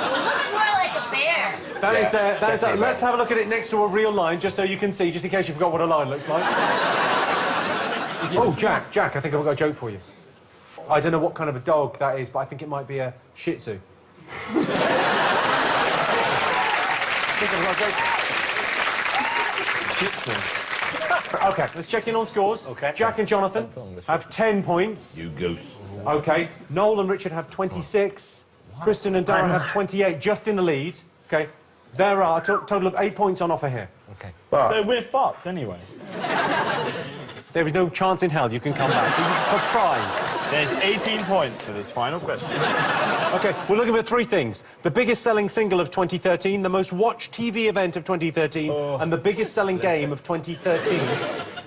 It looks more like a bear. That is there. Let's have a look at it next to a real lion, just so you can see, just in case you forgot what a lion looks like. Oh, Jack, I think I've got a joke for you. I don't know what kind of a dog that is, but I think it might be a Shih Tzu. Shih Tzu. OK, let's check in on scores. OK. Jack and Jonathan have 10 points. You goose. OK. Noel and Richard have 26. Kristen and Darren have 28, just in the lead. OK. There are a total of 8 points on offer here. OK. So we're fucked anyway. There is no chance in hell you can come back for prize. There's 18 points for this final question. OK, we're looking for 3 things. The biggest selling single of 2013, the most watched TV event of 2013, and the biggest selling game of 2013.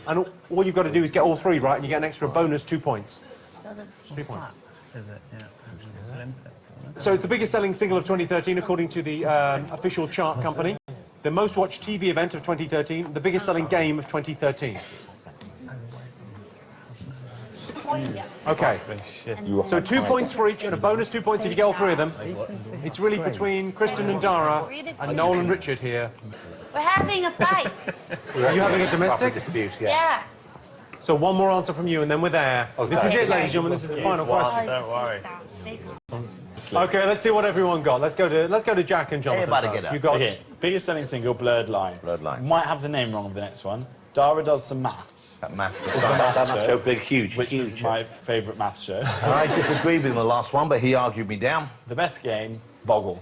And all you've got to do is get all 3 right, and you get an extra bonus 2 points. 3 points. Is it? Yeah. So it's the biggest selling single of 2013, according to the official chart company. The most watched TV event of 2013, the biggest selling game of 2013. OK. So 2 points for each and a bonus 2 points if you get all 3 of them. It's really between Kristen and Dara and Noel and Richard here. We're having a fight. Are you having a domestic dispute? Yeah. So one more answer from you and then we're there. This is it, ladies and gentlemen. This is the final question. Don't worry. OK, let's see what everyone got. Let's go to Jack and Jonathan. Everybody first. get up. You got Okay, biggest selling single, Blurred Line. Blurred Line. Might have the name wrong of the next one. Dara does some maths. That maths That show, big, huge, which huge was my favourite maths show. And I disagreed with him the last one, but he argued me down. The best game, Boggle.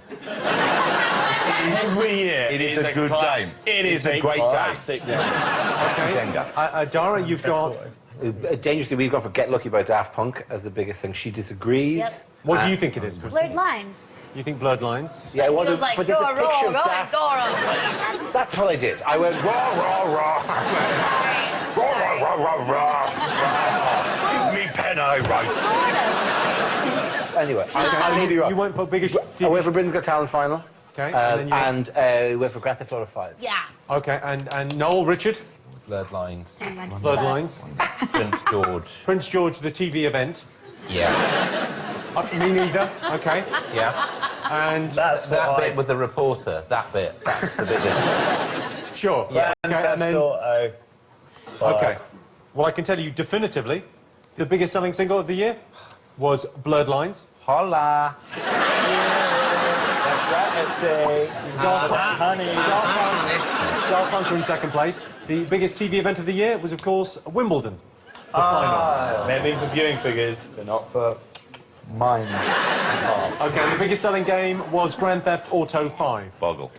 Every year, it is a good game. It is a great classic game. OK. Dara, you've got... Dangerously, we've gone for Get Lucky by Daft Punk as the biggest thing. She disagrees. Yep. What do you think it is, Kristen? Blurred lines. You think Blurred Lines? Yeah, it It wasn't. was like, but there's a Dora, picture of roll, Daft. Dora. That's what I did. I went raw, raw, raw. Raw, raw, raw, raw, raw. Give me pen, I write. Anyway, I'll leave you up. You went for biggest... Whoever Britain's Got Talent final. OK. And we went for Grand Theft Auto 5. Yeah. OK, and Noel, Richard? Blurred Lines. Blurred Lines. Prince George. Prince George, the TV event. Yeah. Me neither. OK. Yeah. And... That bit with the reporter, that bit, that's the biggest. Sure. Yeah. Okay, and then... Auto. Okay. Well, I can tell you definitively, the biggest selling single of the year was Blurred Lines. Hola. That's right. It's a honey. Daft Punk are in second place. The biggest TV event of the year was, of course, Wimbledon, the final. Maybe for viewing figures, but not for mine. Okay, the biggest selling game was Grand Theft Auto 5. Boggle.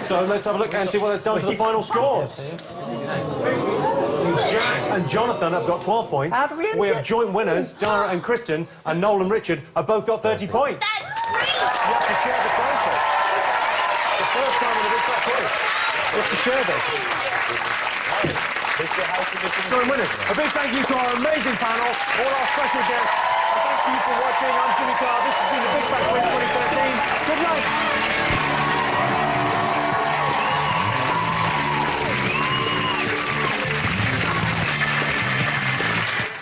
So let's have a look and see what it's done to the final scores. Jack and Jonathan have got 12 points. We have joint winners, Dara and Kristen, and Noel and Richard have both got 30 points. You have to share the trophy. The first time in the Big Fat Quiz. You have to share this. Joint winners. A big thank you to our amazing panel, all our special guests, and thank you for watching. I'm Jimmy Carr. This has been the Big Fat Quiz 2013. Good night.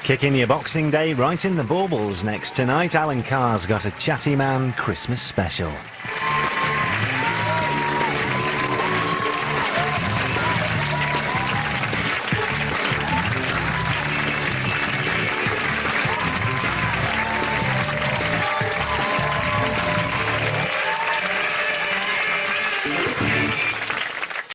Kicking your Boxing Day right in the baubles next tonight. Alan Carr's got a Chatty Man Christmas special.